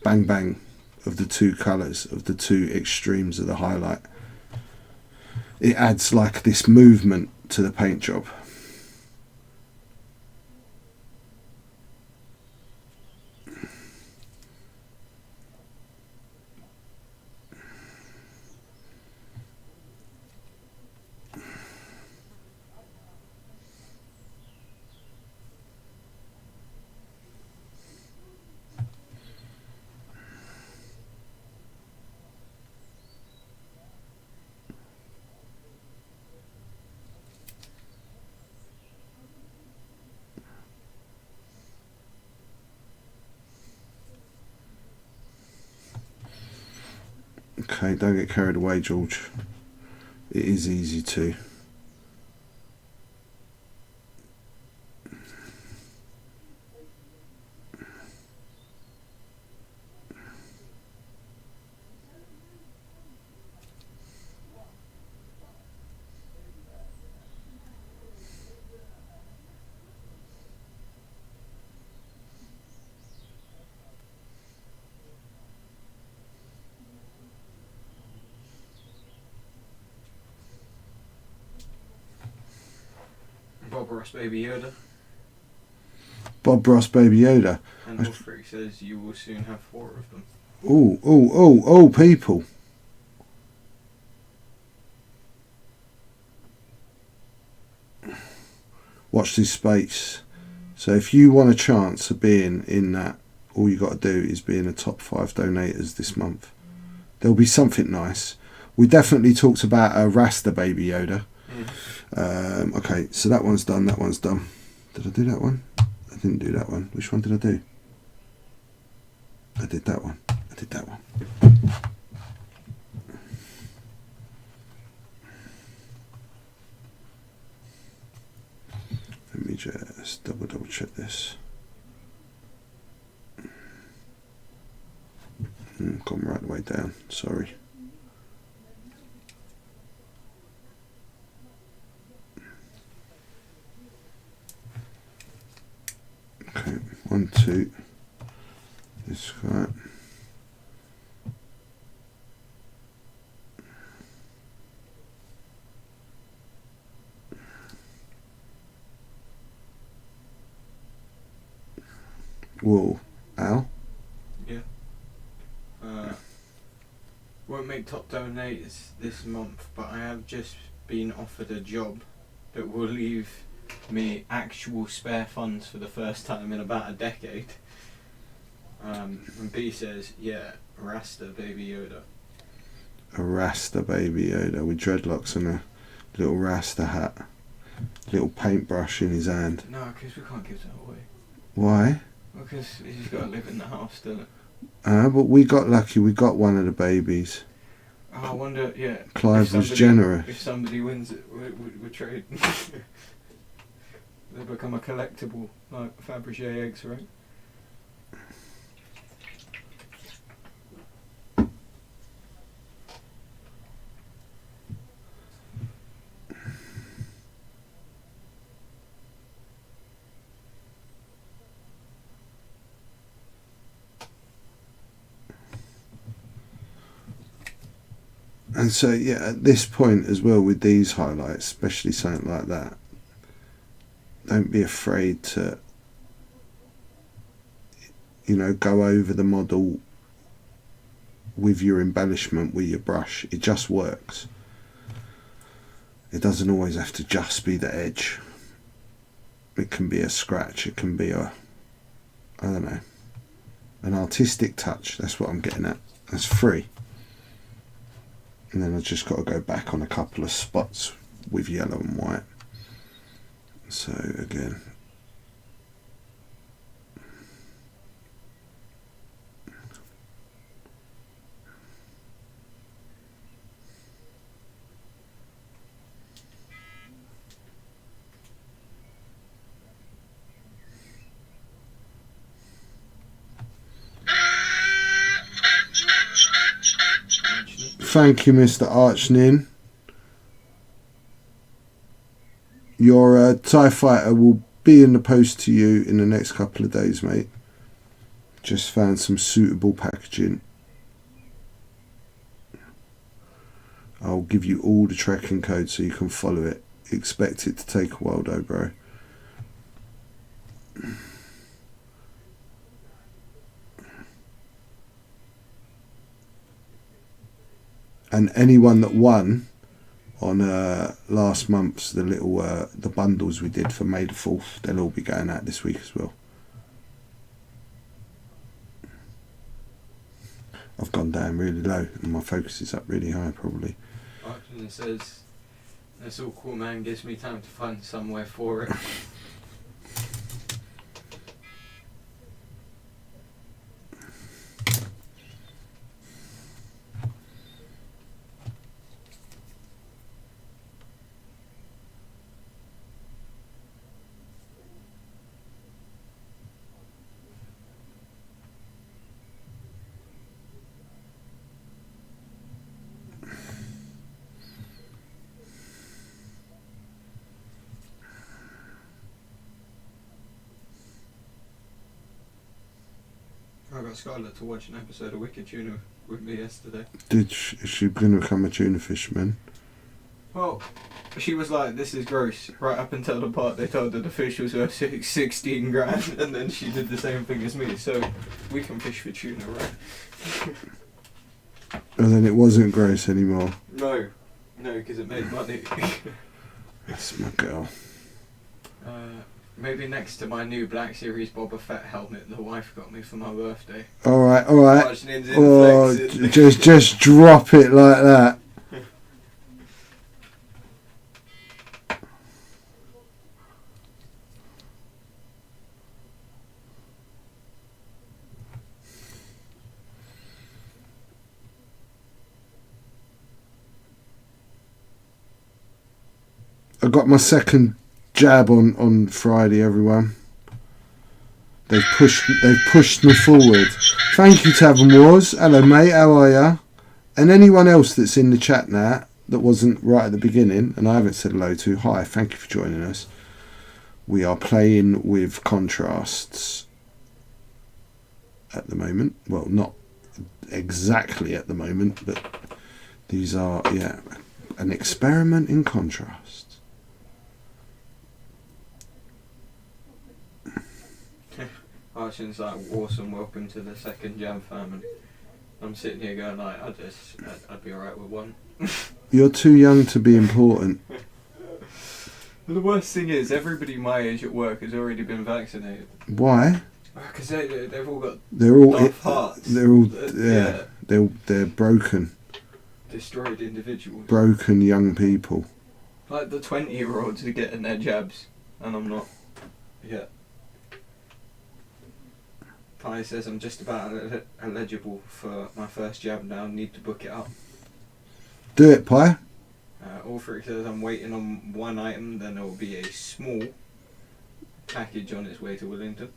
bang bang of the two colours, of the two extremes of the highlight. It adds like this movement to the paint job. Okay, don't get carried away, George. It is easy to. Bob Ross Baby Yoda. Bob Ross Baby Yoda. And Wolfric says you will soon have 4 of them. Oh, people. Watch this space. So if you want a chance of being in that, all you got to do is be in the top 5 donators this month. There'll be something nice. We definitely talked about a Rasta Baby Yoda. Okay, so that one's done, that one's done. Did I do that one? I didn't do that one. Which one did I do? I did that one. I did that one. Let me just double check this. Gone right the way down, sorry. Okay, 1, 2. This guy. Whoa. Al? Yeah. Won't make top donators this month, but I have just been offered a job that will leave me actual spare funds for the first time in about a decade. And B says, yeah, Rasta Baby Yoda. A Rasta Baby Yoda with dreadlocks and a little Rasta hat. Little paintbrush in his hand. No, because we can't give that away. Why? Because he's got to live in the house, doesn't it? But we got lucky, we got one of the babies. Oh, I wonder, yeah. Clive was generous. If somebody wins it, we'll trade. They become a collectible, like Fabergé eggs, right? And so, yeah, at this point as well with these highlights, especially something like that, don't be afraid to, go over the model with your embellishment, with your brush. It just works. It doesn't always have to just be the edge. It can be a scratch. It can be an artistic touch. That's what I'm getting at. That's free. And then I've just got to go back on a couple of spots with yellow and white. So again. Thank you, Mr. Archnin. Your TIE fighter will be in the post to you in the next couple of days, mate. Just found some suitable packaging. I'll give you all the tracking code so you can follow it. Expect it to take a while though, bro. And anyone that won on last month's the bundles we did for May the 4th, they'll all be going out this week as well. I've gone down really low and my focus is up really high probably. Archon says, that's all cool, man, gives me time to find somewhere for it. I got Scarlett to watch an episode of Wicked Tuna with me yesterday. Is she going to become a tuna fisherman? Well, she was like, this is gross, right up until the part they told her the fish was worth 16 grand, and then she did the same thing as me, so we can fish for tuna, right? And then it wasn't gross anymore. No, because it made money. That's my girl. Maybe next to my new Black Series Boba Fett helmet the wife got me for my birthday. Alright. Oh, just drop it like that. I got my second jab on Friday, everyone. They've pushed me forward. Thank you, Tavern Wars. Hello, mate. How are ya? And anyone else that's in the chat now that wasn't right at the beginning, and I haven't said hello to, hi. Thank you for joining us. We are playing with contrasts at the moment. Well, not exactly at the moment, but these are an experiment in contrast. Martin's like, awesome, welcome to the second Jam family. I'm sitting here going like, I'd be alright with one. You're too young to be important. The worst thing is, everybody my age at work has already been vaccinated. Why? Because they've all got Daft hearts. They're all they're broken. Destroyed individuals. Broken young people. Like the 20-year-olds are getting their jabs, and I'm not yet. Pi says I'm just about eligible for my first jab now. Need to book it up. Do it, Pi. Ulfric says I'm waiting on one item, then there will be a small package on its way to Wellington.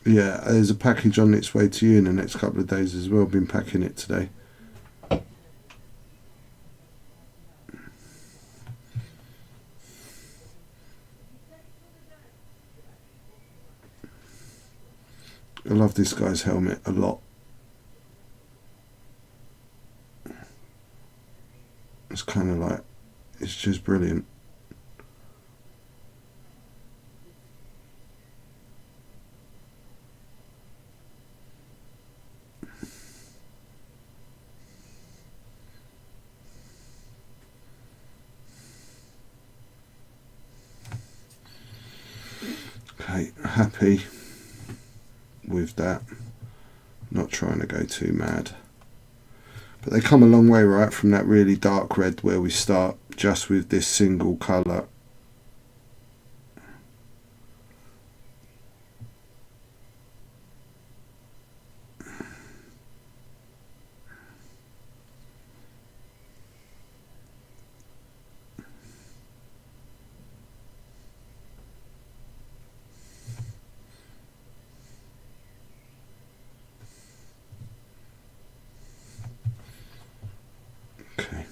Yeah, there's a package on its way to you in the next couple of days as well. Been packing it today. I love this guy's helmet a lot. It's kind of like, it's just brilliant. Okay, happy with that. Not trying to go too mad. But they come a long way, right, from that really dark red where we start just with this single colour. Okay.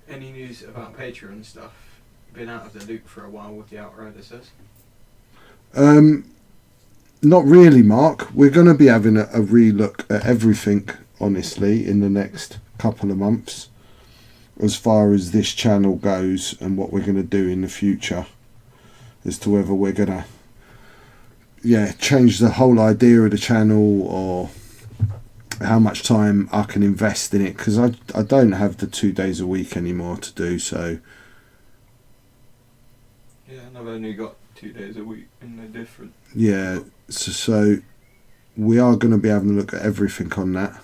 Any news about Patreon stuff? Been out of the loop for a while with the Outrider says. Not really, Mark. We're going to be having a relook at everything, honestly, in the next couple of months, as far as this channel goes and what we're going to do in the future, as to whether we're going to change the whole idea of the channel or how much time I can invest in it, because I don't have the 2 days a week anymore to do so. Yeah, and I've only got 2 days a week and they're different. Yeah, so we are going to be having a look at everything on that.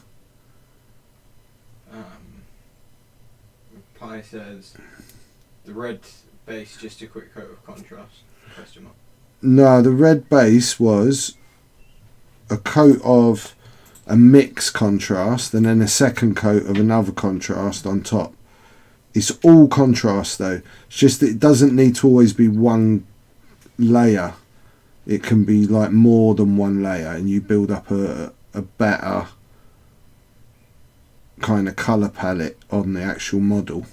Pi says the red base, just a quick coat of contrast? Question mark. No, the red base was a coat of a mix contrast and then a second coat of another contrast on top. It's all contrast though. It's just that it doesn't need to always be one layer. It can be like more than one layer, and you build up a better kind of colour palette on the actual model.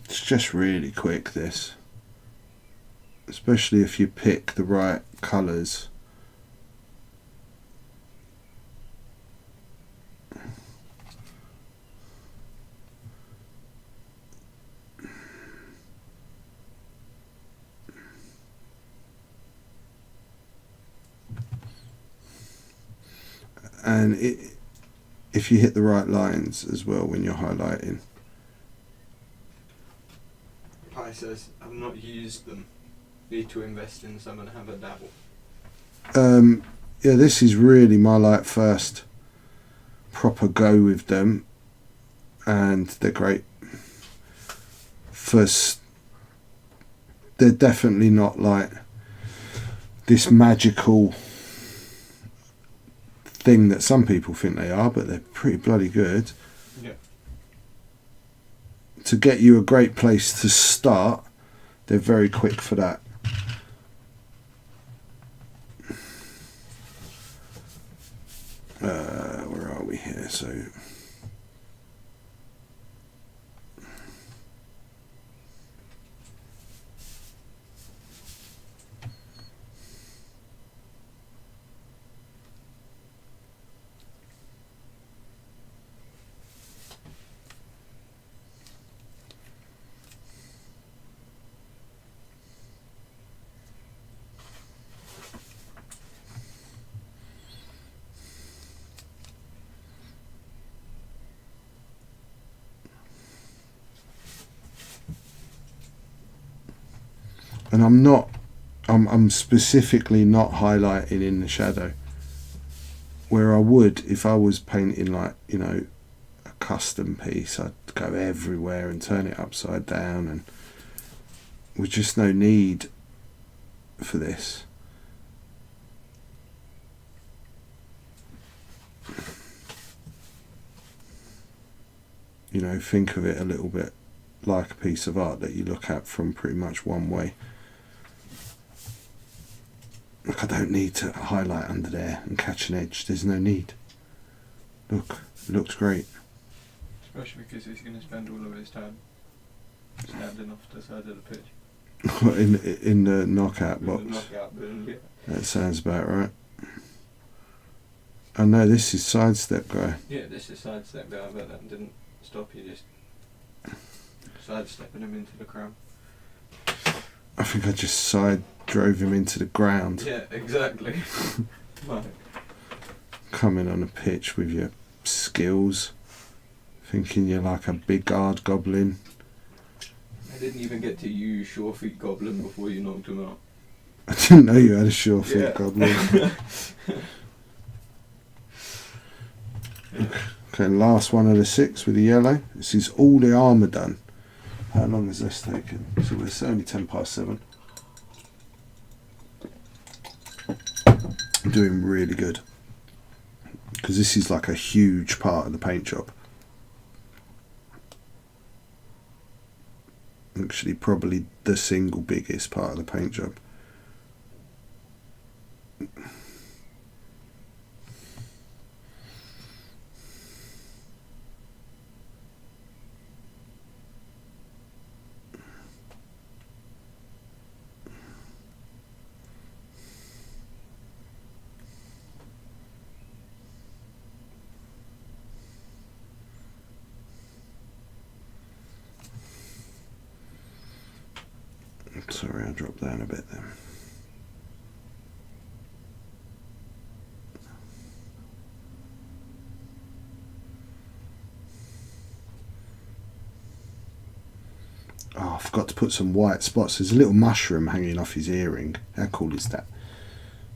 It's just really quick, this, especially if you pick the right colours. And if you hit the right lines as well when you're highlighting. Pi says I've not used them. Need to invest in some and have a dabble. Yeah, this is really my first proper go with them, and they're great. First, they're definitely not like this magical thing that some people think they are, but they're pretty bloody good. Yeah. to get you a great place to start, they're very quick for that. Where are we here? So and I'm specifically not highlighting in the shadow, where I would if I was painting like, you know, a custom piece. I'd go everywhere and turn it upside down, and with just no need for this. You know, think of it a little bit like a piece of art that you look at from pretty much one way. Look, I don't need to highlight under there and catch an edge. There's no need. Look, it looks great. Especially because he's going to spend all of his time standing off the side of the pitch. in the knockout box. The knockout bin, yeah. That sounds about right. Oh no, this is sidestep guy. Yeah, this is sidestep guy, but that didn't stop you just sidestepping him into the crowd. I think I just side drove him into the ground. Yeah, exactly. Right. Coming on a pitch with your skills, thinking you're like a big hard goblin. I didn't even get to use Sure Feet Goblin before you knocked him out. I didn't know you had a sure feet Yeah. goblin. Okay, last one of the 6 with the yellow. This is all the armour done. How long has this taken? So it's only 7:10. I'm doing really good, because this is like a huge part of the paint job. Actually, probably the single biggest part of the paint job. Sorry, I dropped down a bit then. Oh, I forgot to put some white spots. There's a little mushroom hanging off his earring. How cool is that?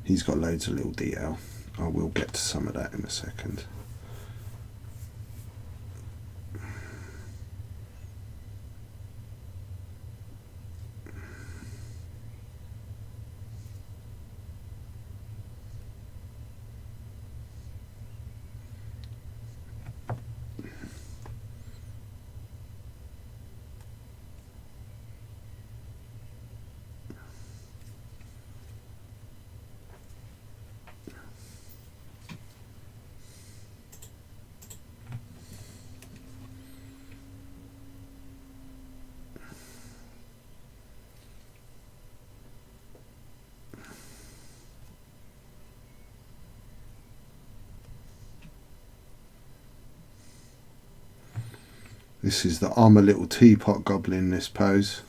He's got loads of little detail. I will get to some of that in a second. This is the I'm a little teapot goblin in this pose.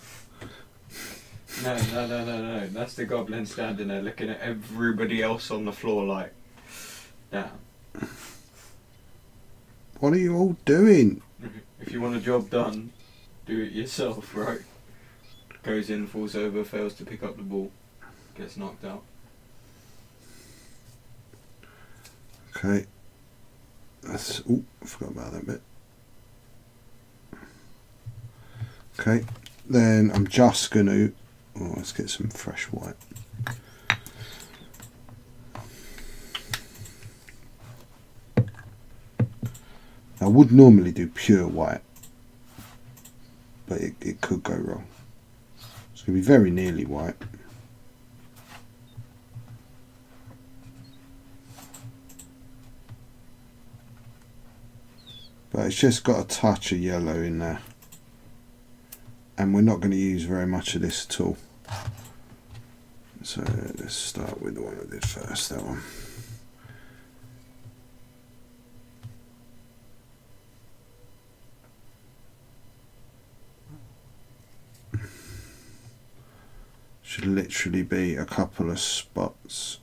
No. That's the goblin standing there looking at everybody else on the floor like, damn. What are you all doing? If you want a job done, do it yourself, right? Goes in, falls over, fails to pick up the ball, gets knocked out. Okay. That's... Oh, I forgot about that bit. Okay. Then I'm just going to... Oh, let's get some fresh white. I would normally do pure white, but it could go wrong. It's going to be very nearly white. But it's just got a touch of yellow in there. And we're not going to use very much of this at all. So let's start with the one I did first, that one. Should literally be a couple of spots.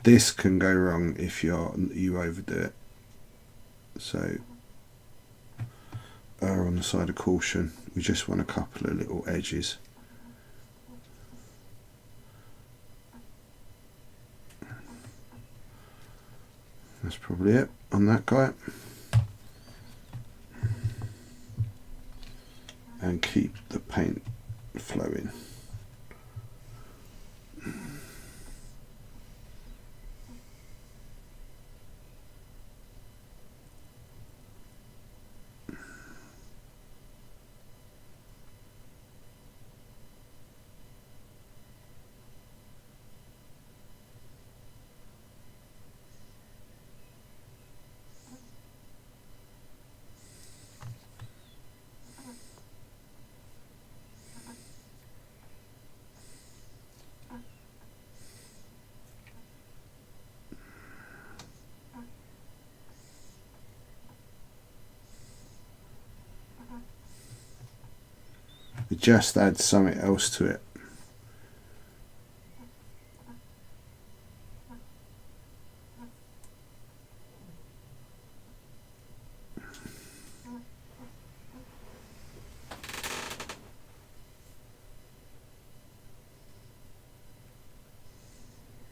This can go wrong if you overdo it. So err on the side of caution. We just want a couple of little edges. That's probably it on that guy. And keep the paint flowing. We just add something else to it.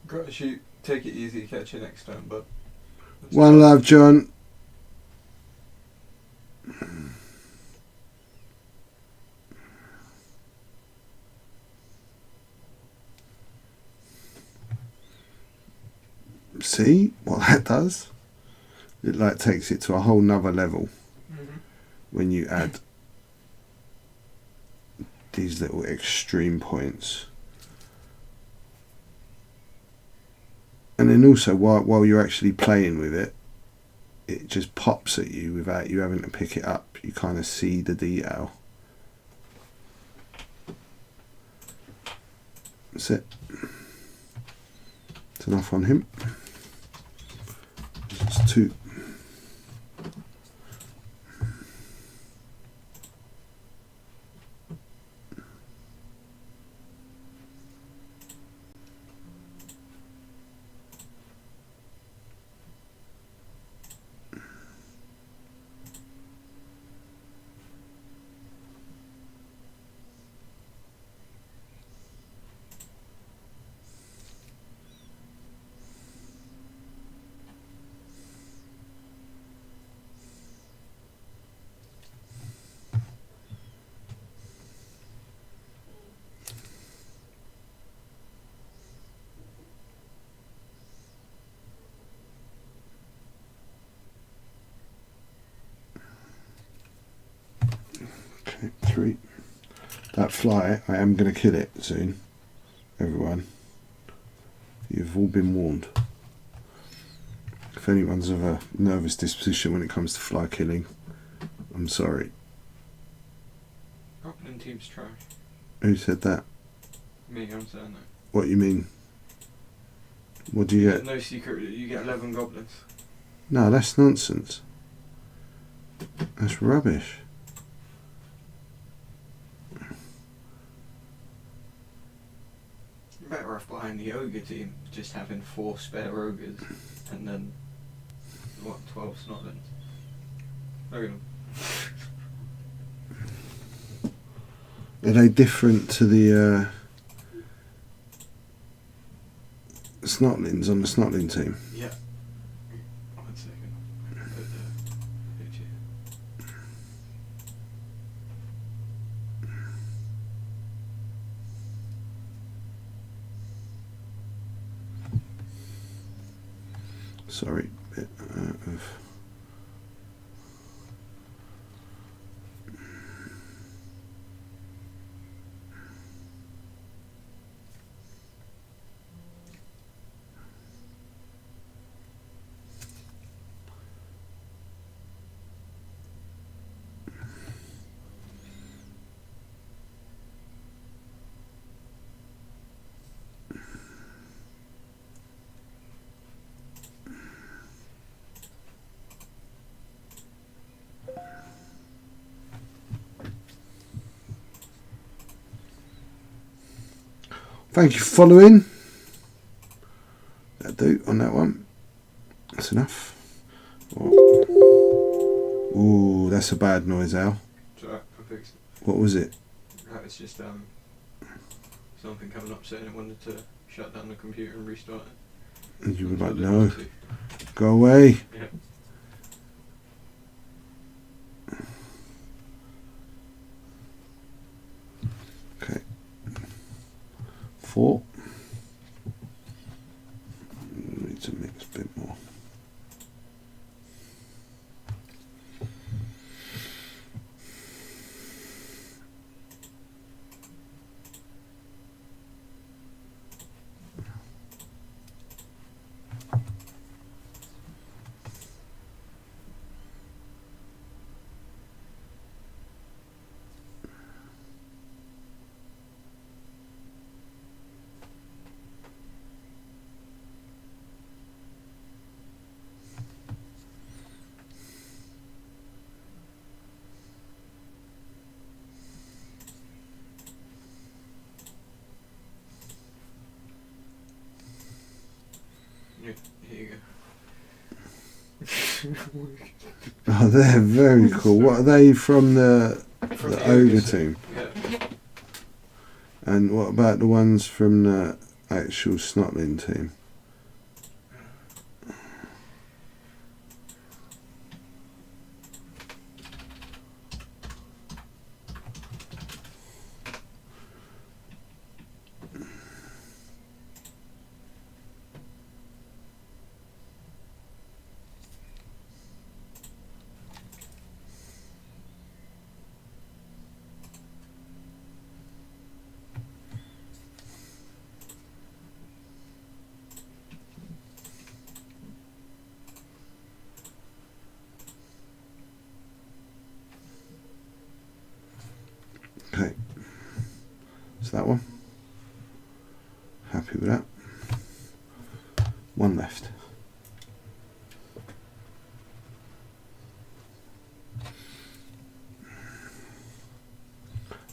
Got to shoot. Take it easy. Catch you next time, bud. One love, John. See what that does? It like takes it to a whole nother level when you add these little extreme points. And then also while you're actually playing with it, it just pops at you without you having to pick it up. You kind of see the detail. That's it. It's enough on him. It's two. Okay, 3. That fly, I am going to kill it soon. Everyone, you've all been warned. If anyone's of a nervous disposition when it comes to fly killing, I'm sorry. Goblin team's trash. Who said that? Me, I'm saying that. What you mean? What do you get? No secret. You get 11 goblins. No, that's nonsense. That's rubbish. You're better off behind the ogre team, just having 4 spare ogres, and then, 12 snotlings. Look at them. Are they different to the snotlings on the snotling team? Yeah. 1 second. Put the picture. Sorry, bit of. Thank you for following. That'll do on that one. That's enough. Ooh, that's a bad noise, Al. Sorry, I fixed it. What was it? It's just something coming up saying it wanted to shut down the computer and restart it. And you were like, no, go away. Yeah. Okay. 4. Need to mix a bit more. Here you go. Oh, they're very cool. What are they from the ogre team? Yeah. And what about the ones from the actual Snotling team? Okay, so that one. Happy with that. One left.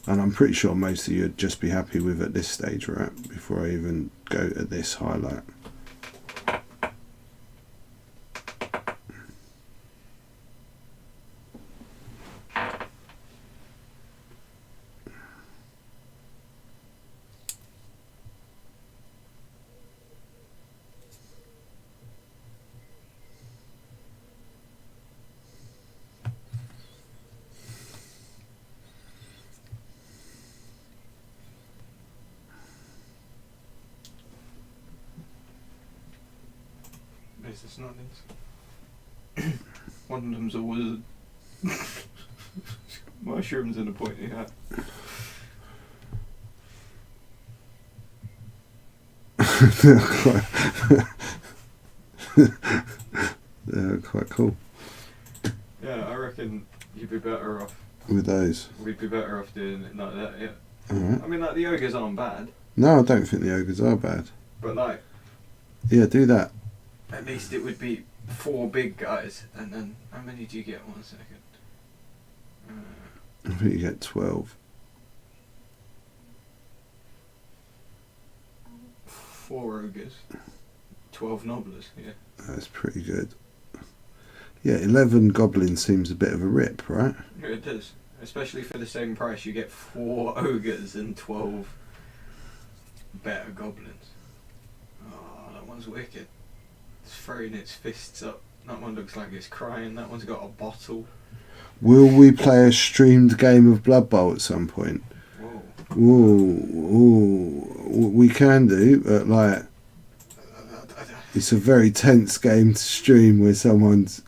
And I'm pretty sure most of you would just be happy with at this stage, right? Before I even go to this highlight. There's the Snotlings. One of them's a wizard. Mushrooms and a pointy hat. They're quite cool. Yeah, I reckon you'd be better off. With those. We'd be better off doing it like that, yeah. Alright. I mean, like, the ogres aren't bad, No, I don't think the ogres are bad. but, like, Yeah, do that. at least it would be 4 big guys, and then, how many do you get? 1 second. I think you get 12. 4 ogres. 12 nobblers, yeah. That's pretty good. Yeah, 11 goblins seems a bit of a rip, right? Yeah, it does. Especially for the same price, you get 4 ogres and 12 better goblins. Oh, that one's wicked. It's throwing its fists up. That one looks like it's crying. That one's got a bottle. Will we play a streamed game of Blood Bowl at some point? Whoa. Ooh, we can do, but like, It's a very tense game to stream where someone's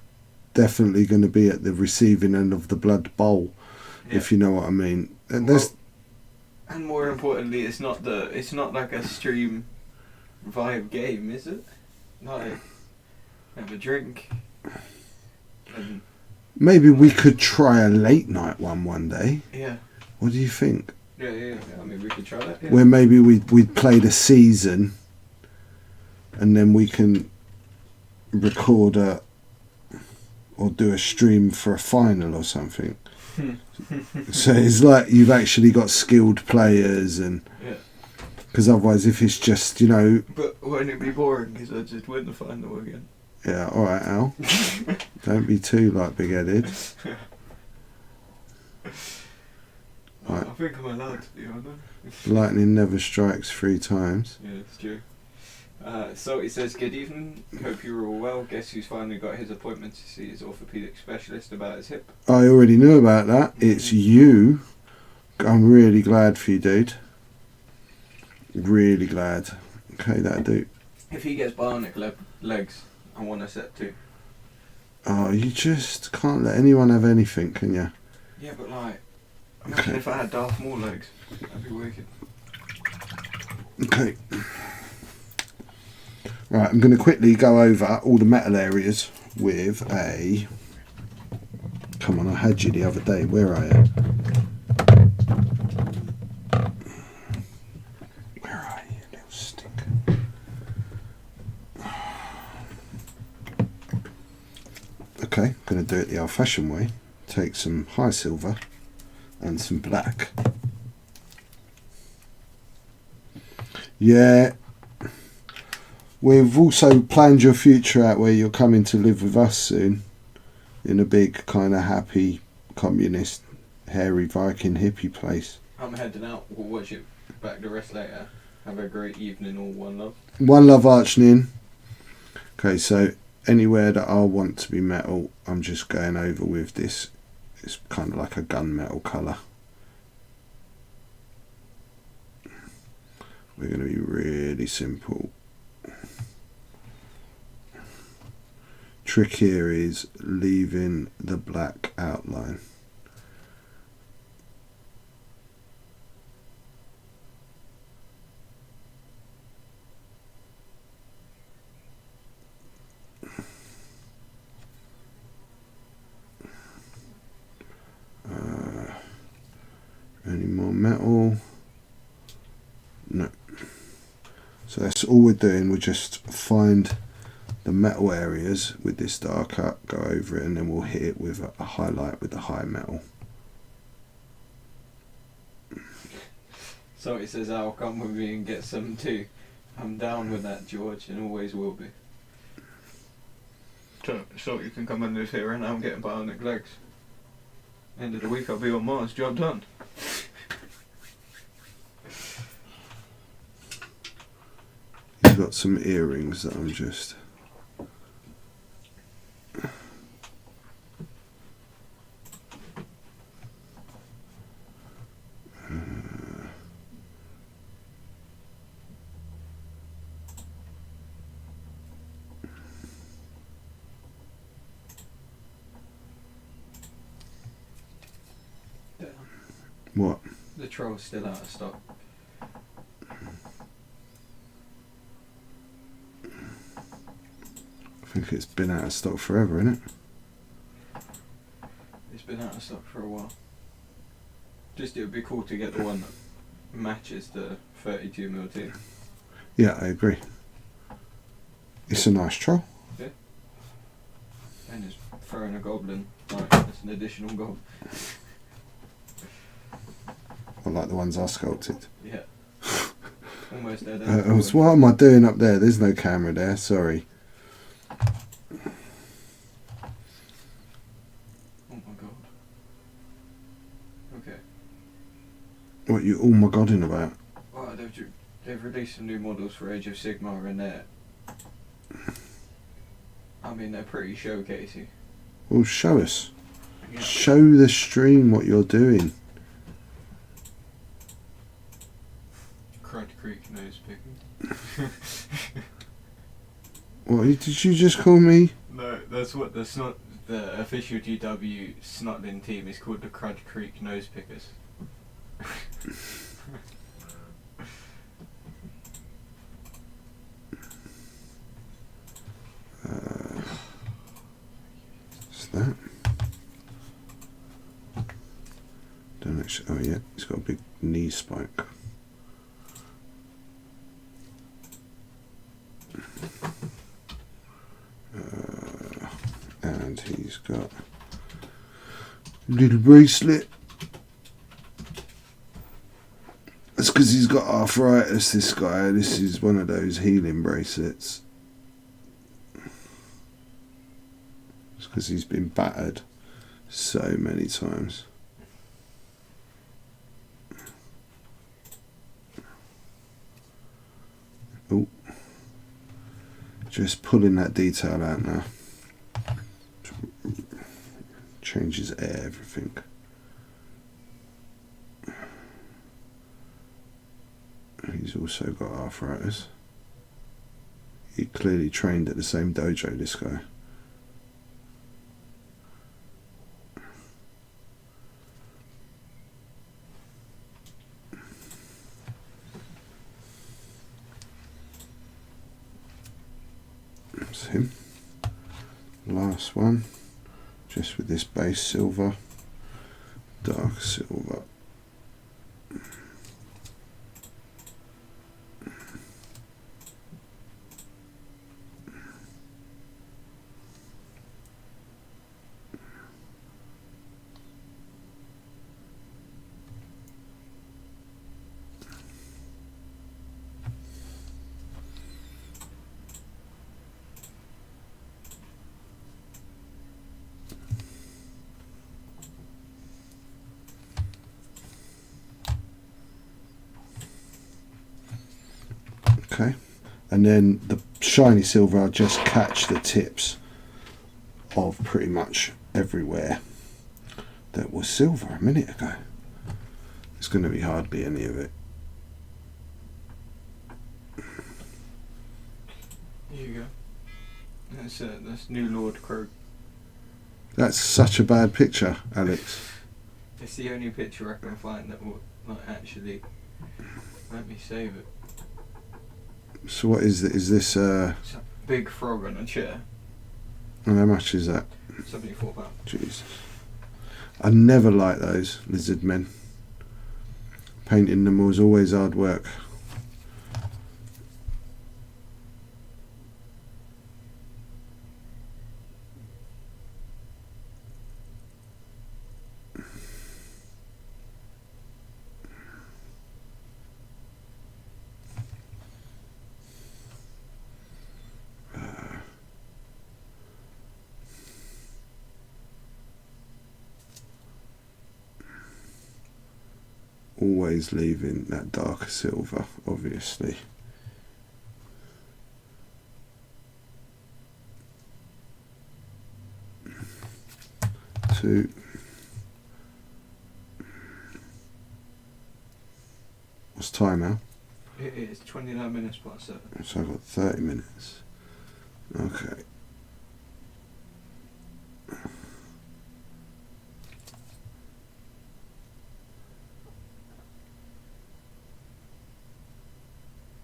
definitely going to be at the receiving end of the blood bowl, if you know what I mean. And there's and more importantly, it's not like a stream vibe game, is it? Like have a drink. And maybe we could try a late night one day. yeah. What do you think? Yeah. I mean, we could try that. Yeah. Where maybe we'd played a season, and then we can record or do a stream for a final or something. So it's like you've actually got skilled players, and because otherwise, if it's just But wouldn't it be boring? Because I just win the final again. Yeah, all right, Al. Don't be too big-headed. Right. I think I'm allowed to be honest. Lightning never strikes 3 times. Yeah, it's true. So it says, good evening, hope you're all well. Guess who's finally got his appointment to see his orthopaedic specialist about his hip? I already knew about that. It's you. I'm really glad for you, dude. Really glad. Okay, that'll do. If he gets bionic legs, I want a set too. Oh, you just can't let anyone have anything, can you? Yeah, but like, imagine if I had Darth Maul legs. That'd be wicked. Okay. Right, I'm going to quickly go over all the metal areas with a... Come on, I had you the other day. Where are you? Where are you, little stinker? Okay, going to do it the old-fashioned way. Take some high silver and some black. Yeah. We've also planned your future out where you're coming to live with us soon. In a big, kind of happy, communist, hairy Viking hippie place. I'm heading out. We'll watch it back the rest later. Have a great evening, all one love. One love, Archnin. Okay, so anywhere that I want to be metal, I'm just going over with this. It's kind of like a gunmetal colour. We're going to be really simple. Trick here is leaving the black outline. Any more metal? No. So that's all we're doing. We just find the metal areas with this darker, go over it, and then we'll hit it with a highlight with the high metal. So it says, I'll come with me and get some too. I'm down with that, George, and always will be. So you can come and live here and I'm getting bionic legs. End of the week I'll be on Mars, job done. You've got some earrings that I'm just... What? The troll's still out of stock. I think it's been out of stock forever, isn't it? It's been out of stock for a while. Just it would be cool to get the one that matches the 32mm too. Yeah, I agree. It's a nice troll. Yeah. And just throwing a goblin, like that's an additional goblin. I like the ones I sculpted. Yeah. Almost there. What am I doing up there? There's no camera there, sorry. Oh my god. Okay. What you oh my godding about? Well, they've released some new models for Age of Sigmar and they're pretty showcasey. Well, show us. Yeah. Show the stream what you're doing. Crud Creek nose picking. What did you just call me? No, that's what the official GW Snotlin team is called, the Crud Creek Nose Pickers. What's that? Don't actually. Oh yeah, he's got a big knee spike. And he's got a little bracelet. That's because he's got arthritis, this guy. This is one of those healing bracelets. It's because he's been battered so many times. Oh, just pulling that detail out now. Changes everything. He's also got arthritis. He clearly trained at the same dojo, this guy. That's him. Last one. Just with this base silver. Dark silver. Okay, and then the shiny silver, I'll just catch the tips of pretty much everywhere that was silver a minute ago. There's going to be hardly any of it. Here you go. That's New Lord Crow. That's such a bad picture, Alex. It's the only picture I can find that will actually let me save it. So what is it? Is this It's a big frog on a chair. and how much is that? £74. Jesus. I never liked those lizard men. Painting them was always hard work. Always leaving that darker silver, obviously. Two. What's time now? It is 29 minutes past 7. So I've got 30 minutes. Okay.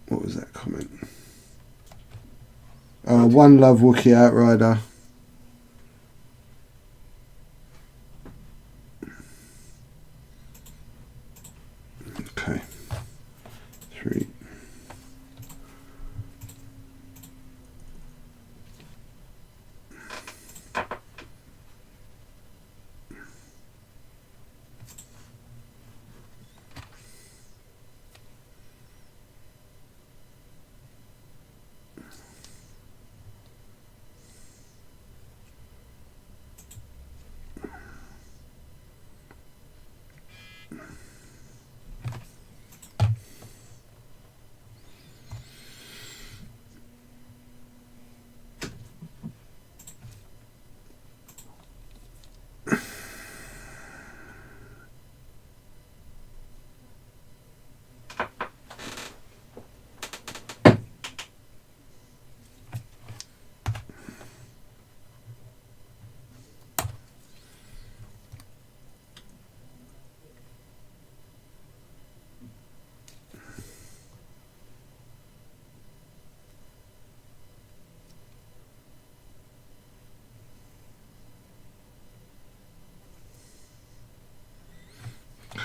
What was that comment? One love Wookiee Outrider. Okay. 3.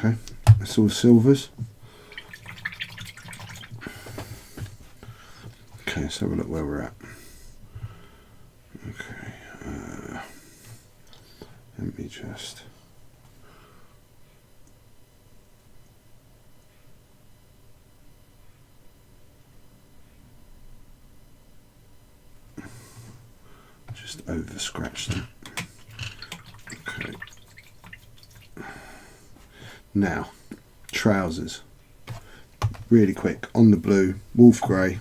Okay, that's all silvers. Okay, let's have a look where we're at. Okay, let me just... Just over scratch that. Okay. Now, trousers. Really quick, on the blue, wolf grey.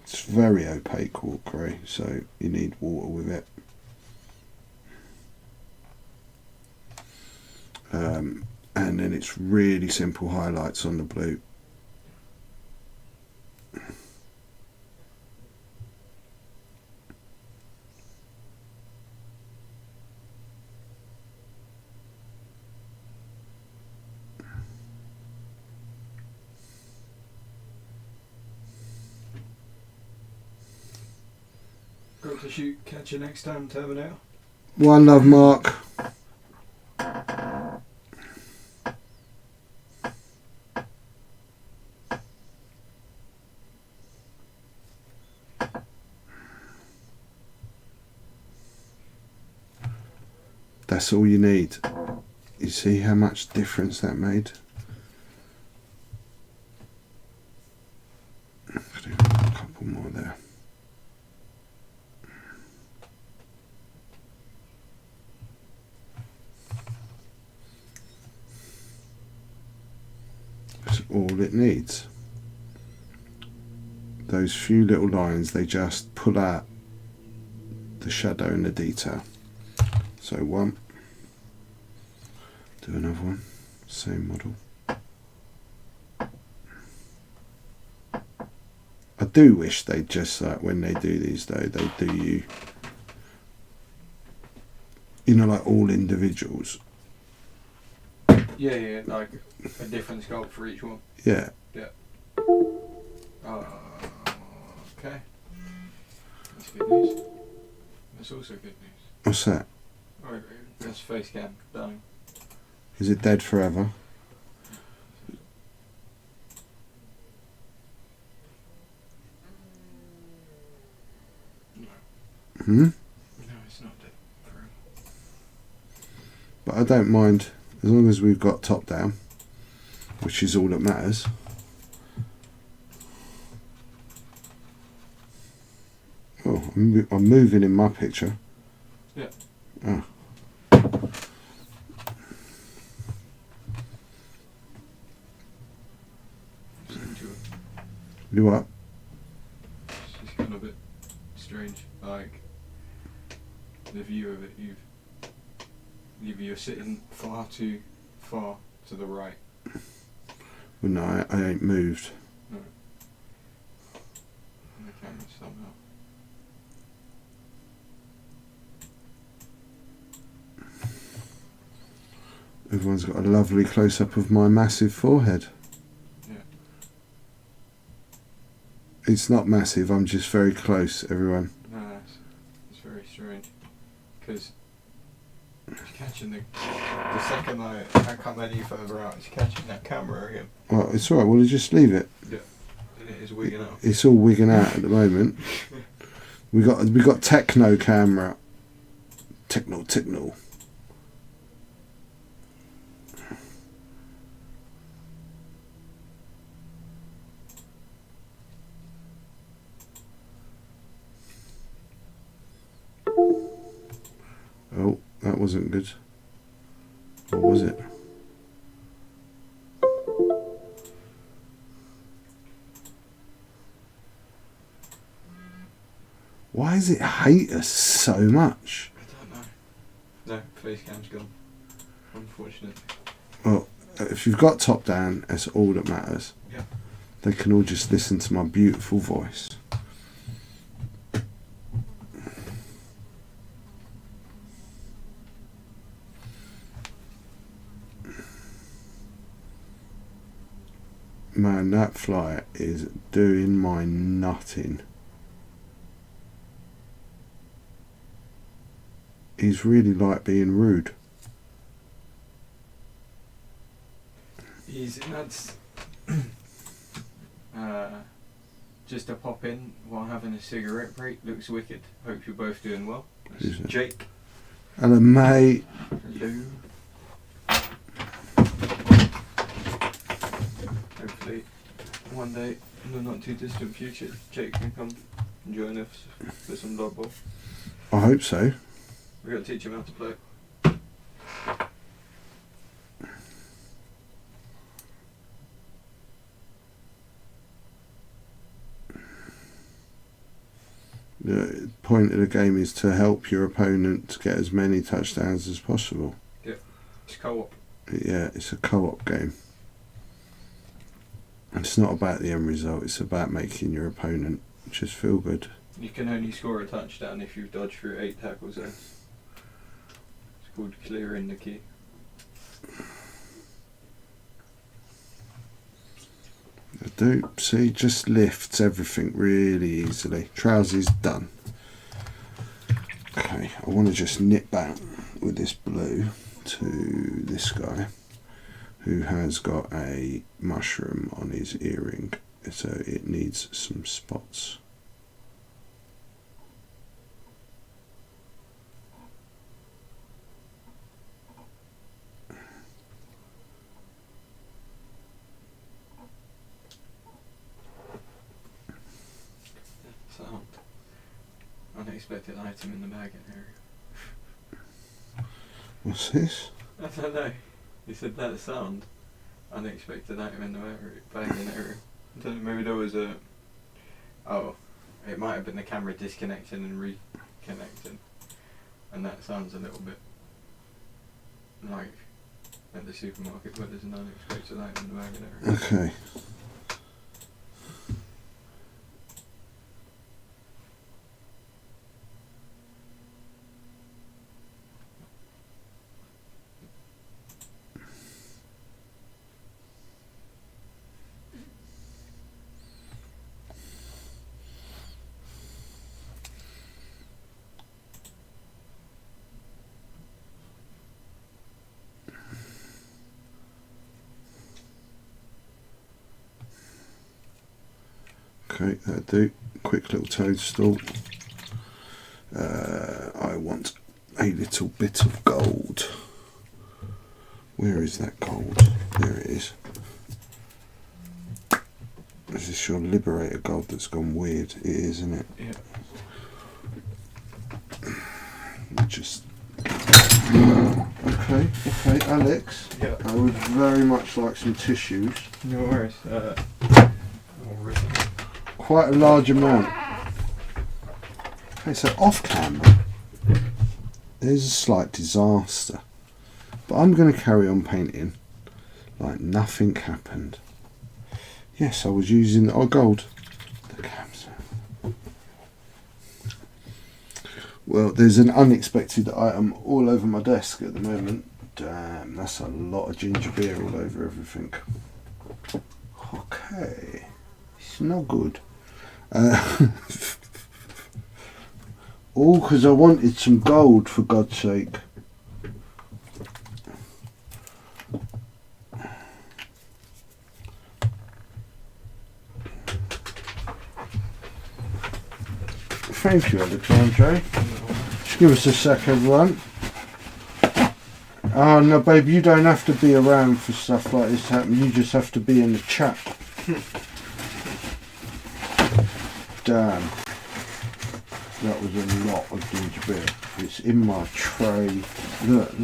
It's very opaque wolf grey, so you need water with it. And then it's really simple highlights on the blue. Got to shoot, catch you next time, Terminator. One love, Mark. That's all you need. You see how much difference that made? A couple more there. That's all it needs. Those few little lines, they just pull out the shadow and the detail. So one, do another one, same model. I do wish they just, when they do these though, they do you know, like all individuals. Yeah, like a different sculpt for each one. Yeah. Yeah. Okay. That's good news. That's also good news. What's that? Oh, that's face cam done. Is it dead forever? No. Hmm? No, it's not dead forever. But I don't mind, as long as we've got top down, which is all that matters. Oh, I'm moving in my picture. Yeah. Oh. You what? It's just kind of a bit strange. Like the view of it, you're sitting far too far to the right. Well, no, I ain't moved. No. And the camera somehow. Everyone's got a lovely close-up of my massive forehead. Yeah. It's not massive, I'm just very close, everyone. No, it's very strange. Because it's catching the second I come any further out, it's catching that camera again. Well, it's alright, we'll just leave it. Yeah. And it is wigging out. It's all wigging out at the moment. We got techno camera. Techno. Oh, that wasn't good. Or was it? Why does it hate us so much? I don't know. No, face cam's gone. Unfortunately. Well, if you've got top down, that's all that matters. Yeah. They can all just listen to my beautiful voice. Man, that fly is doing my nutting. He's really like being rude. That's just a pop in while having a cigarette break. Looks wicked. Hope you're both doing well. It's Jake. Hello, mate. Hello. Hopefully, one day in the not too distant future, Jake can come and join us for some Blood Bowl. I hope so. We've got to teach him how to play. The point of the game is to help your opponent to get as many touchdowns as possible. Yeah, it's co-op. Yeah, it's a co-op game. It's not about the end result, it's about making your opponent just feel good. You can only score a touchdown if you've dodged through 8 tackles. It's called clearing the key. I do. See, just lifts everything really easily. Trousers done. Okay, I want to just nip back with this blue to this guy who has got a mushroom on his earring, so it needs some spots. Sound. Unexpected item in the bag area. What's this? I don't know. You said that sound. Unexpected item in the bag area. I don't know, maybe there was a... Oh, it might have been the camera disconnecting and reconnecting. And that sounds a little bit like at the supermarket where there's an unexpected item in the bag area. Okay. Okay, that'll do. Quick little toadstool. I want a little bit of gold. Where is that gold? There it is. Is this your Liberator gold that's gone weird? It is, isn't it? Yeah. Just... Okay, Alex. Yeah. I would very much like some tissues. No worries. Quite a large amount. Okay, so off camera, there's a slight disaster. But I'm going to carry on painting like nothing happened. Yes, I was using gold. The cams. Well, there's an unexpected item all over my desk at the moment. Damn, that's a lot of ginger beer all over everything. Okay, it's not good. All because I wanted some gold, for God's sake. Thank you, Alexandre. Just give us a sec, everyone. Oh no, babe, you don't have to be around for stuff like this to happen. You just have to be in the chat. Damn. That was a lot of ginger beer. It's in my tray. Look.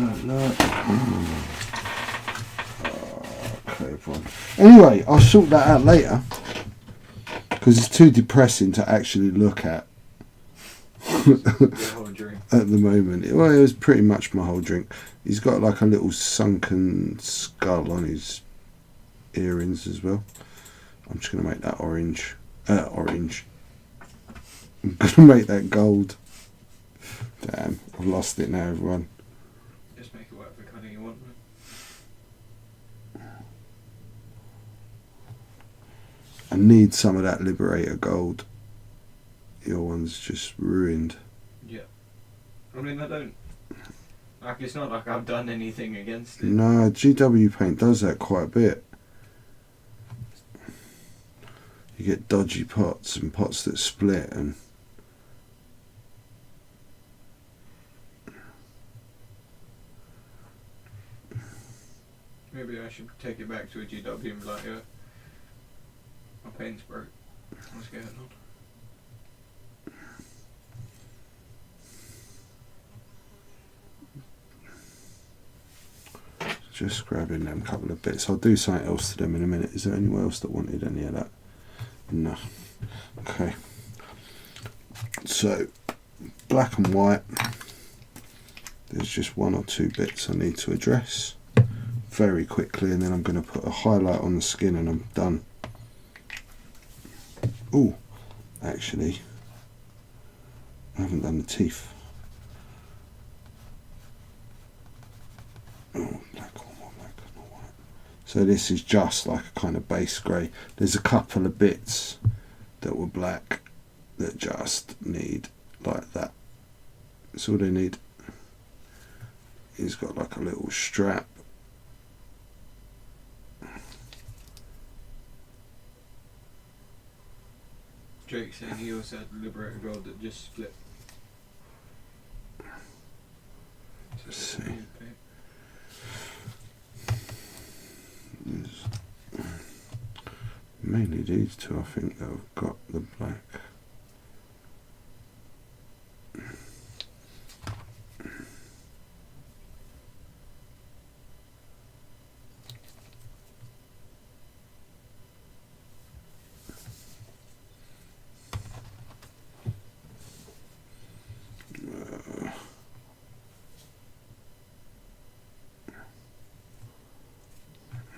Okay, everyone. Anyway, I'll sort that out later. Because it's too depressing to actually look at. Your whole drink. At the moment. Well, it was pretty much my whole drink. He's got like a little sunken skull on his earrings as well. I'm just going to make that orange. I'm going to make that gold. Damn, I've lost it now, everyone. Just make it whatever colour you want. I need some of that Liberator gold. Your one's just ruined. Yeah. I mean, I don't... Like, it's not like I've done anything against it. No, GW paint does that quite a bit. You get dodgy pots and pots that split and... Maybe I should take it back to a GW and be like, yeah, my paint's broke. What's going on? Just grabbing them couple of bits. I'll do something else to them in a minute. Is there anyone else that wanted any of that? No. Okay. So, black and white. There's just one or two bits I need to address very quickly, and then I'm going to put a highlight on the skin and I'm done. Oh, actually, I haven't done the teeth. Oh, black or black or white. So this is just like a kind of base grey. There's a couple of bits that were black that just need like that. That's all they need. He's got like a little strap. Jake saying he also had Liberator gold that just split. Let's see. There's mainly these two, I think, that have got the black.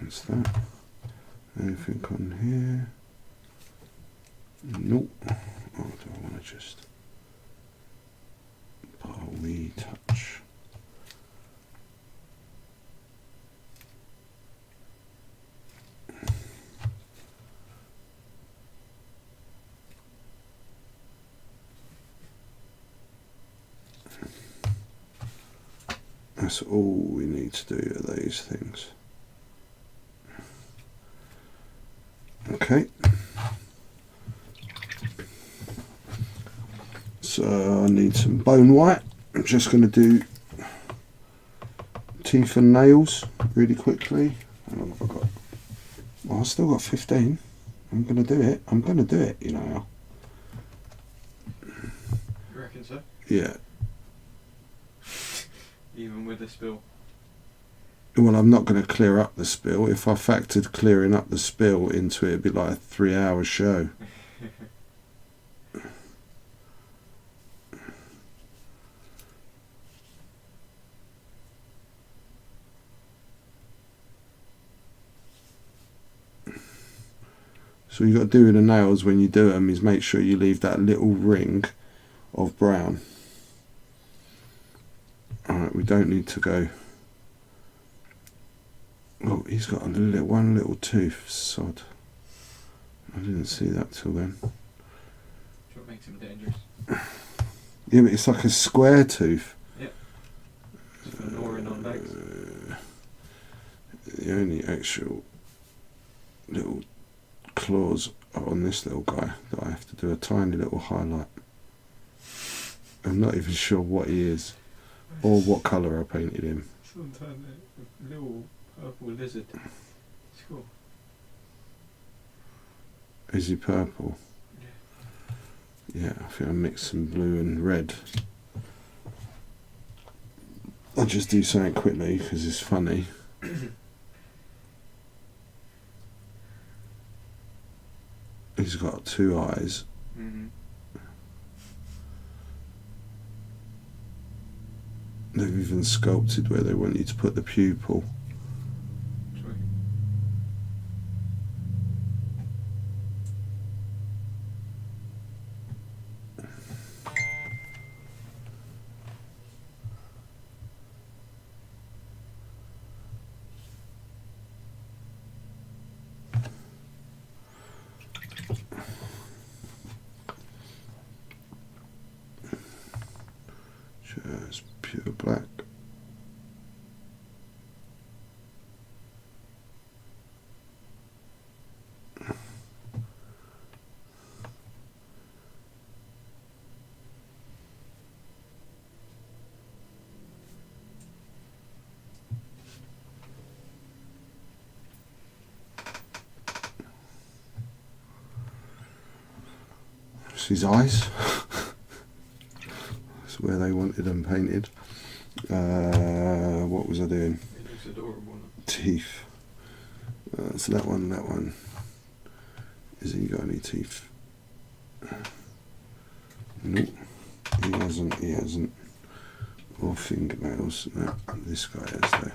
What's that? Anything on here? Nope. Oh, do I want to just put a wee touch? That's all we need to do are these things. Okay. So I need some bone white. I'm just going to do teeth and nails really quickly. How long have I got? Well, I've still got 15. I'm going to do it. I'm going to do it, you know. You reckon so? Yeah. Even with the spill? Well, I'm not going to clear up the spill. If I factored clearing up the spill into it, it'd be like a 3-hour show. So what you got to do with the nails when you do them is make sure you leave that little ring of brown. Alright, we don't need to go... Oh, he's got one little tooth, sod. I didn't see that till then. That's what makes him dangerous. Yeah, but it's like a square tooth. Yep. Just for gnawing on bags. The only actual little claws are on this little guy that I have to do a tiny little highlight. I'm not even sure what he is or what colour I painted him. Sometimes a little purple lizard. It's cool. Is he purple? Yeah, I think I mixed some blue and red. I'll just do something quickly because it's funny. He's got 2 eyes. Mm-hmm. They've even sculpted where they want you to put the pupil. Sweet. pure black. That's his eyes. That's where they wanted them painted. What was I doing? It looks adorable. Teeth. So that one. Hasn't got any teeth. Nope. He hasn't. Or fingernails. No, this guy has though.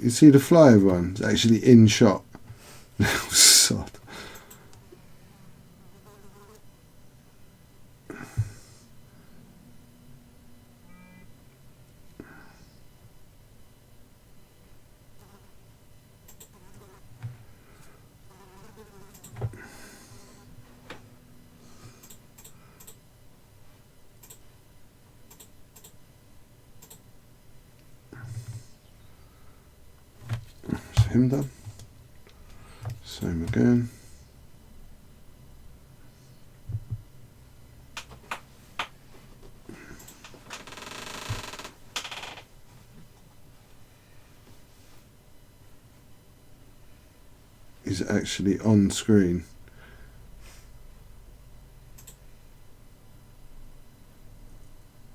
You see the flyover one? It's actually in shot. Sod. Him done. Same again. Is actually on screen.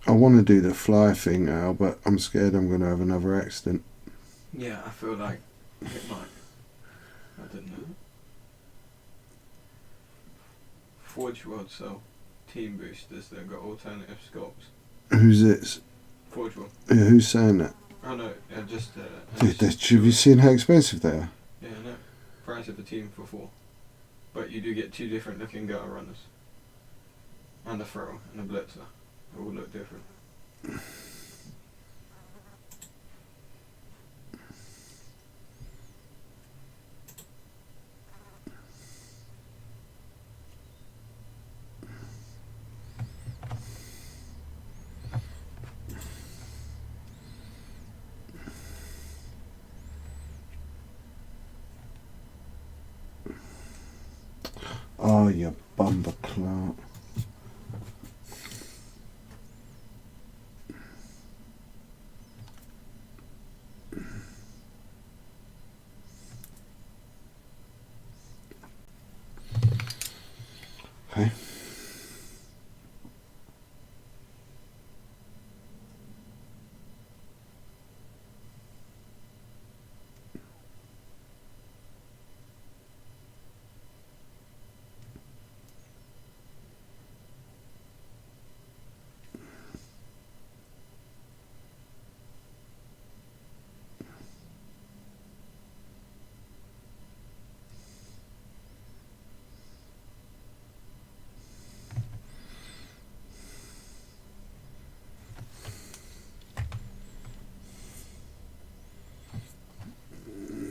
I want to do the fly thing now, but I'm scared I'm going to have another accident. Yeah, I feel like it might. I don't know. Forge World sell team boosters that got alternative scopes. Who's this? Forge World. Yeah, who's saying that? Oh no, just. Dude, have you seen how expensive they are? Yeah, no. Price of a team for 4. But you do get 2 different looking gutter runners. And a thrower and a blitzer. They all look different. Oh, you bumper clout. Okay.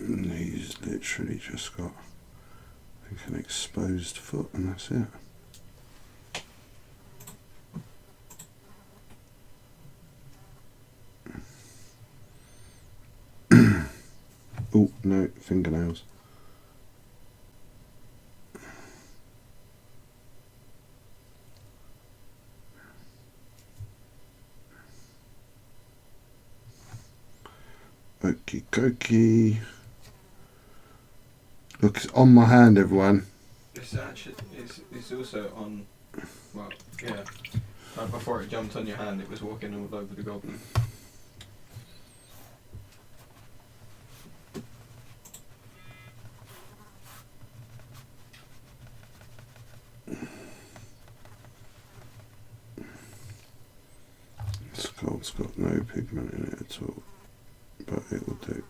He's literally just got, I think, an exposed foot, and that's it. Oh, no, fingernails. Okie dokie. Look, it's on my hand, everyone. It's actually, it's also on, well, yeah. Like before it jumped on your hand, it was walking all over the goblin. Skull's got no pigment in it at all, but it will do.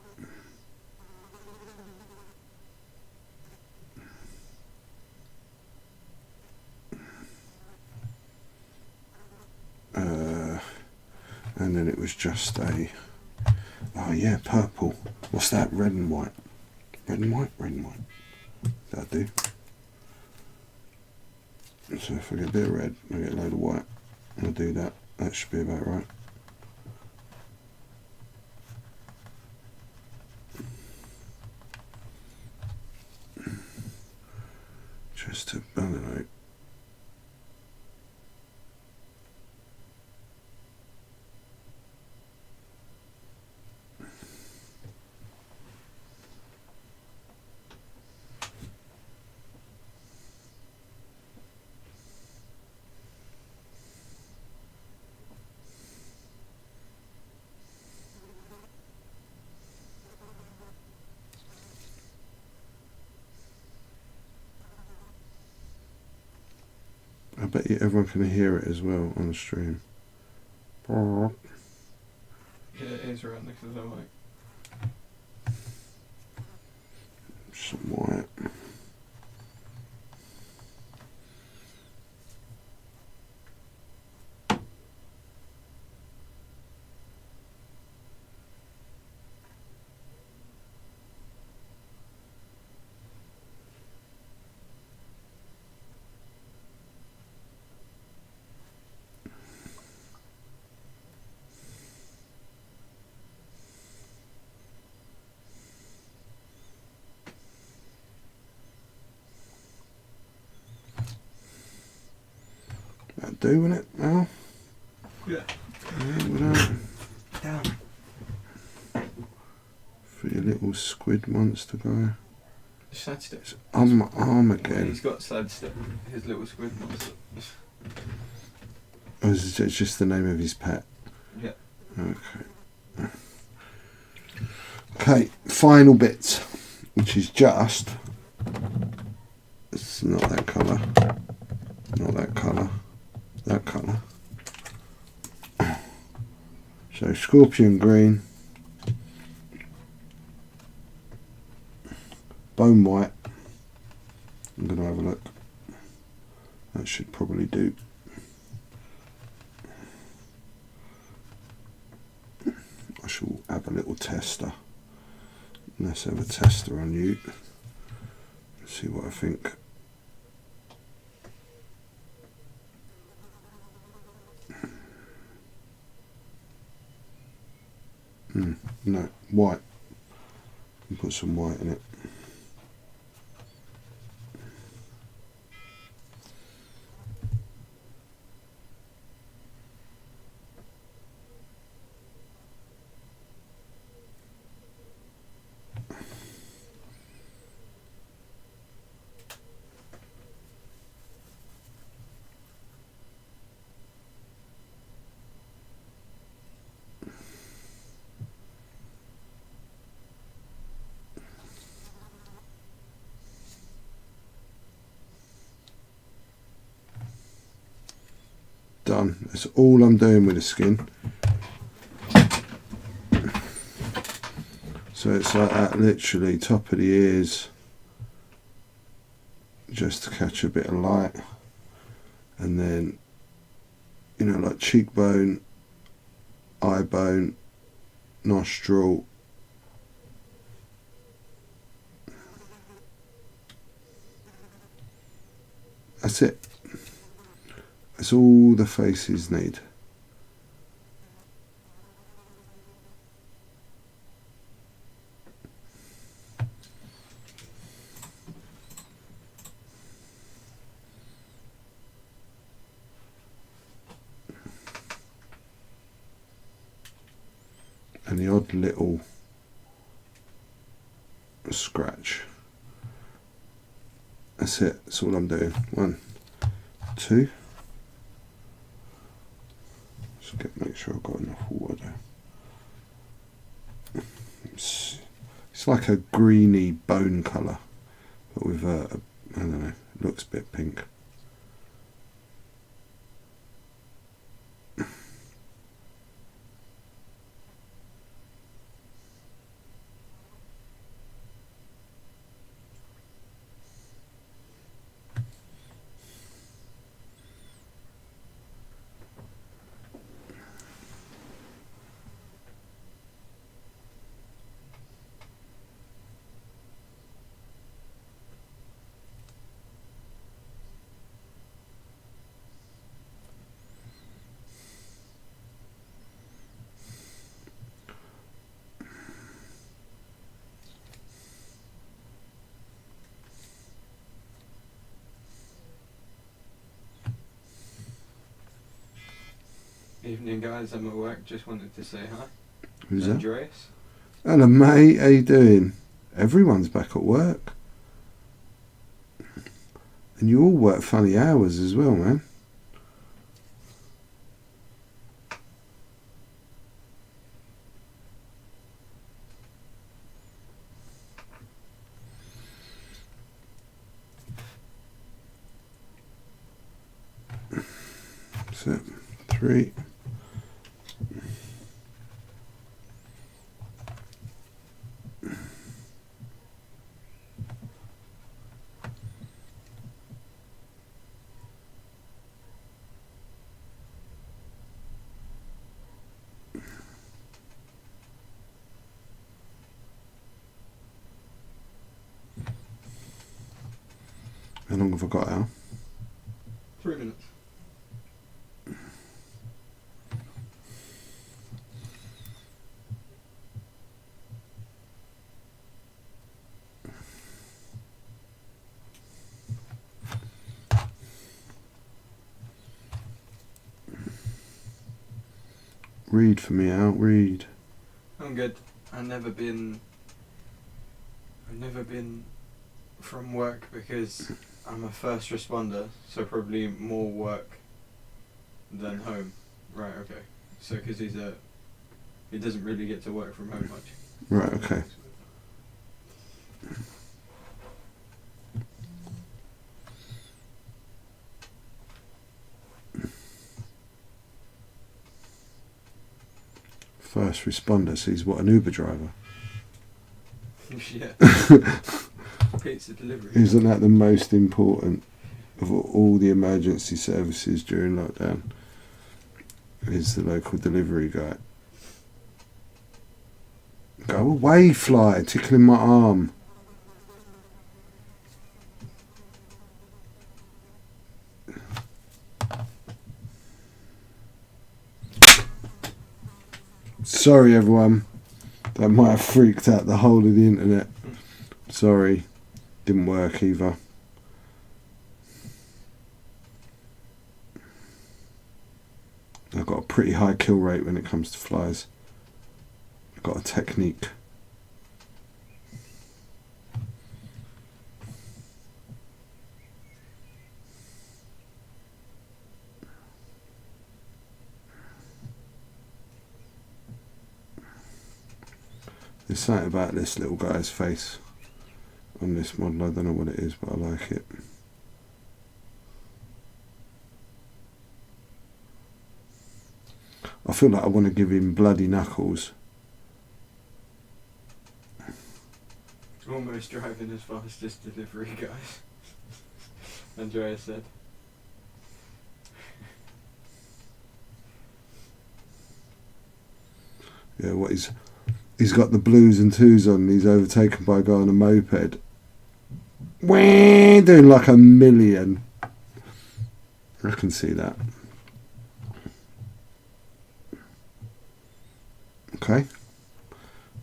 And then it was just a, oh yeah, purple. What's that? Red and white. Red and white? Red and white. That'll do. So if I get a bit of red, I get a load of white. I'll do that. That should be about right. Just to, I don't know. I bet you everyone can hear it as well on the stream. Yeah, it is right next to the mic. Some white. That'd do, wouldn't it, Al? Yeah. Down. For your little squid monster guy. Sidestep. It's on my arm again. He's got sidestep. His little squid monster. Oh, it's just the name of his pet. Yeah. Okay. Okay, final bit, which is just. It's not that colour. Not that colour. That colour. So scorpion green, bone white. I'm going to have a look. That should probably do. I shall have a little tester. Let's have a tester on you. Let's see what I think. No, white. Put some white in it. Done. That's all I'm doing with the skin. So it's like that, literally top of the ears, just to catch a bit of light, and then, you know, like cheekbone, eye bone, nostril. That's it. That's all the faces need. And the odd little scratch. That's it. That's all I'm doing. 1, 2. Make sure I've got enough water. It's like a greeny bone colour, but with I don't know, it looks a bit pink. Evening, guys. I'm at work. Just wanted to say hi. Who's that? Andreas. Hello, mate. How you doing? Everyone's back at work. And you all work funny hours as well, man. So, 3. How long have I got, Al? 3 minutes. Read for me, Al. Read. I'm good. I've never been from work because I'm a first responder, so probably more work than home. Right, okay. So because he doesn't really get to work from home much. Right, okay. First responder, so he's what, an Uber driver? Yeah. Pizza delivery. Isn't that the most important of all the emergency services during lockdown? Is the local delivery guy. Go away, fly, tickling my arm. Sorry everyone, that might have freaked out the whole of the internet. Sorry, didn't work either. I've got a pretty high kill rate when it comes to flies. I've got a technique. There's something about this little guy's face on this model. I don't know what it is, but I like it. I feel like I want to give him bloody knuckles. Almost driving as fast as delivery guys. Andreas said. Yeah, what he's got the blues and twos on and he's overtaken by a guy on a moped. Wah, doing like a million. I can see that. Okay.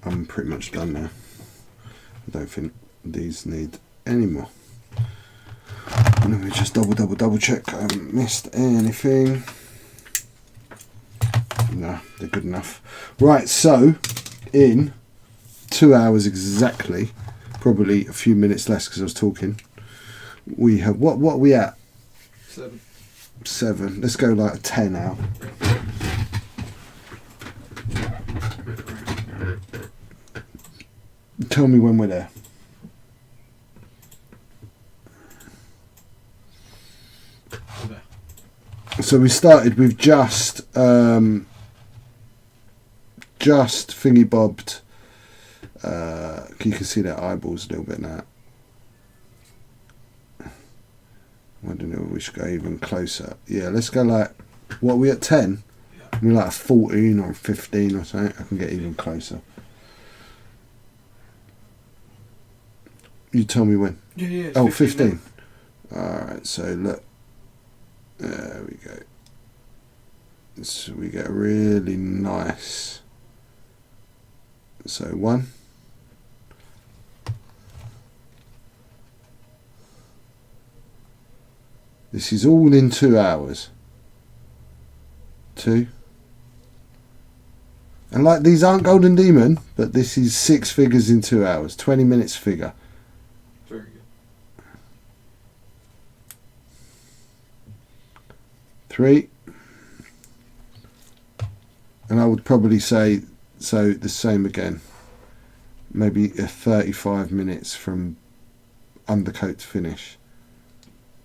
I'm pretty much done now. I don't think these need any more. Let me just double check I haven't missed anything. No, they're good enough. Right, so in 2 hours exactly, probably a few minutes less because I was talking, we have what are we at? 7. Let's go like 10 now. Tell me when we're there. So we started with just thingy bobbed. You can see their eyeballs a little bit now. I don't know if we should go even closer. Yeah, let's go like, what are we at, 10? Yeah. We're like 14 or 15 or something. I can get even closer. You tell me when. Yeah. Oh, 15. Alright, so look. There we go. So we get really nice. So 1. This is all in 2 hours. 2. And like, these aren't Golden Demon, but this is 6 figures in 2 hours, 20 minutes figure. Very good. 3. And I would probably say so the same again. Maybe 35 minutes from undercoat to finish.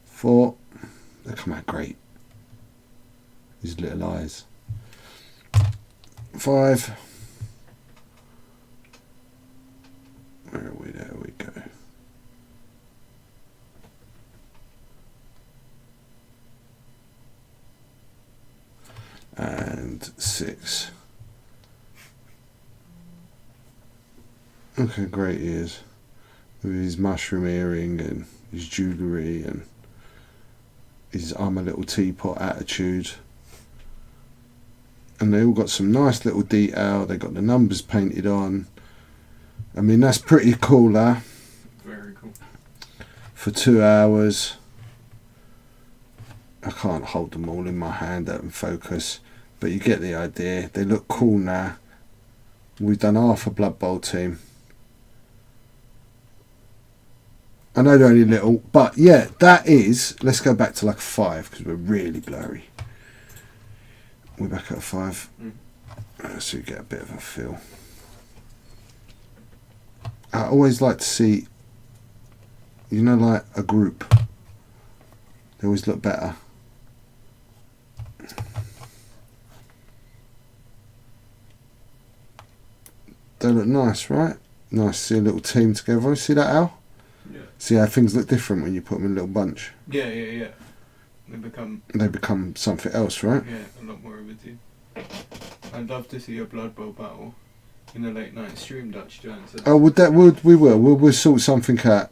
4. They come out great. These little eyes. 5. Where are we? There we go. And 6. Look how great he is. With his mushroom earring and his jewellery and his I'm a little teapot attitude. And they all got some nice little detail. They got the numbers painted on. I mean, that's pretty cool, huh? Very cool. For 2 hours. I can't hold them all in my hand out and focus, but you get the idea. They look cool now. We've done half a Blood Bowl team. I know they're only little, but yeah, that is. Let's go back to like a 5 because we're really blurry. We're back at a 5. So you get a bit of a feel. I always like to see, you know, like a group. They always look better. They look nice, right? Nice to see a little team together. See that, Al? Yeah. See how things look different when you put them in a little bunch? Yeah. They become something else, right? Yeah, a lot more of a team. I'd love to see a Blood Bowl battle in a late night stream, Dutch Giants. Oh, we will. We'll sort something out.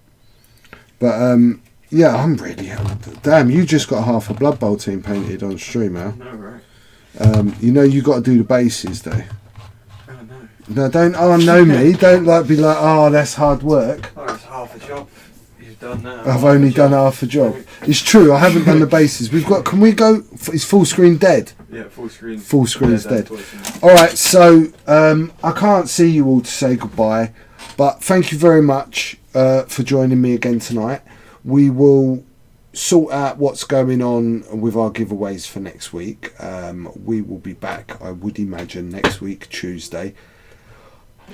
But yeah, I'm really. Damn, you just got half a Blood Bowl team painted on stream, Al. No, right. You know you got to do the bases though. Oh no. No, don't. Oh, know me. Don't be like. Oh, that's hard work. Oh, it's half a job. You've done now. I've only done half a job. It's true. I haven't done the bases. We've got. Can we go? Is full screen dead? Yeah, full screen. Full screen's dead. All right. So I can't see you all to say goodbye, but thank you very much for joining me again tonight. We will sort out what's going on with our giveaways for next week. We will be back, I would imagine, next week, Tuesday.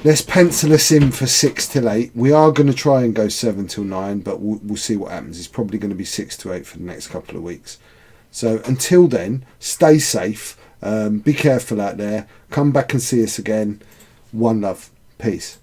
Let's pencil us in for 6 till 8. We are going to try and go 7 till 9, but we'll see what happens. It's probably going to be 6 to 8 for the next couple of weeks. So until then, stay safe. Be careful out there. Come back and see us again. One love. Peace.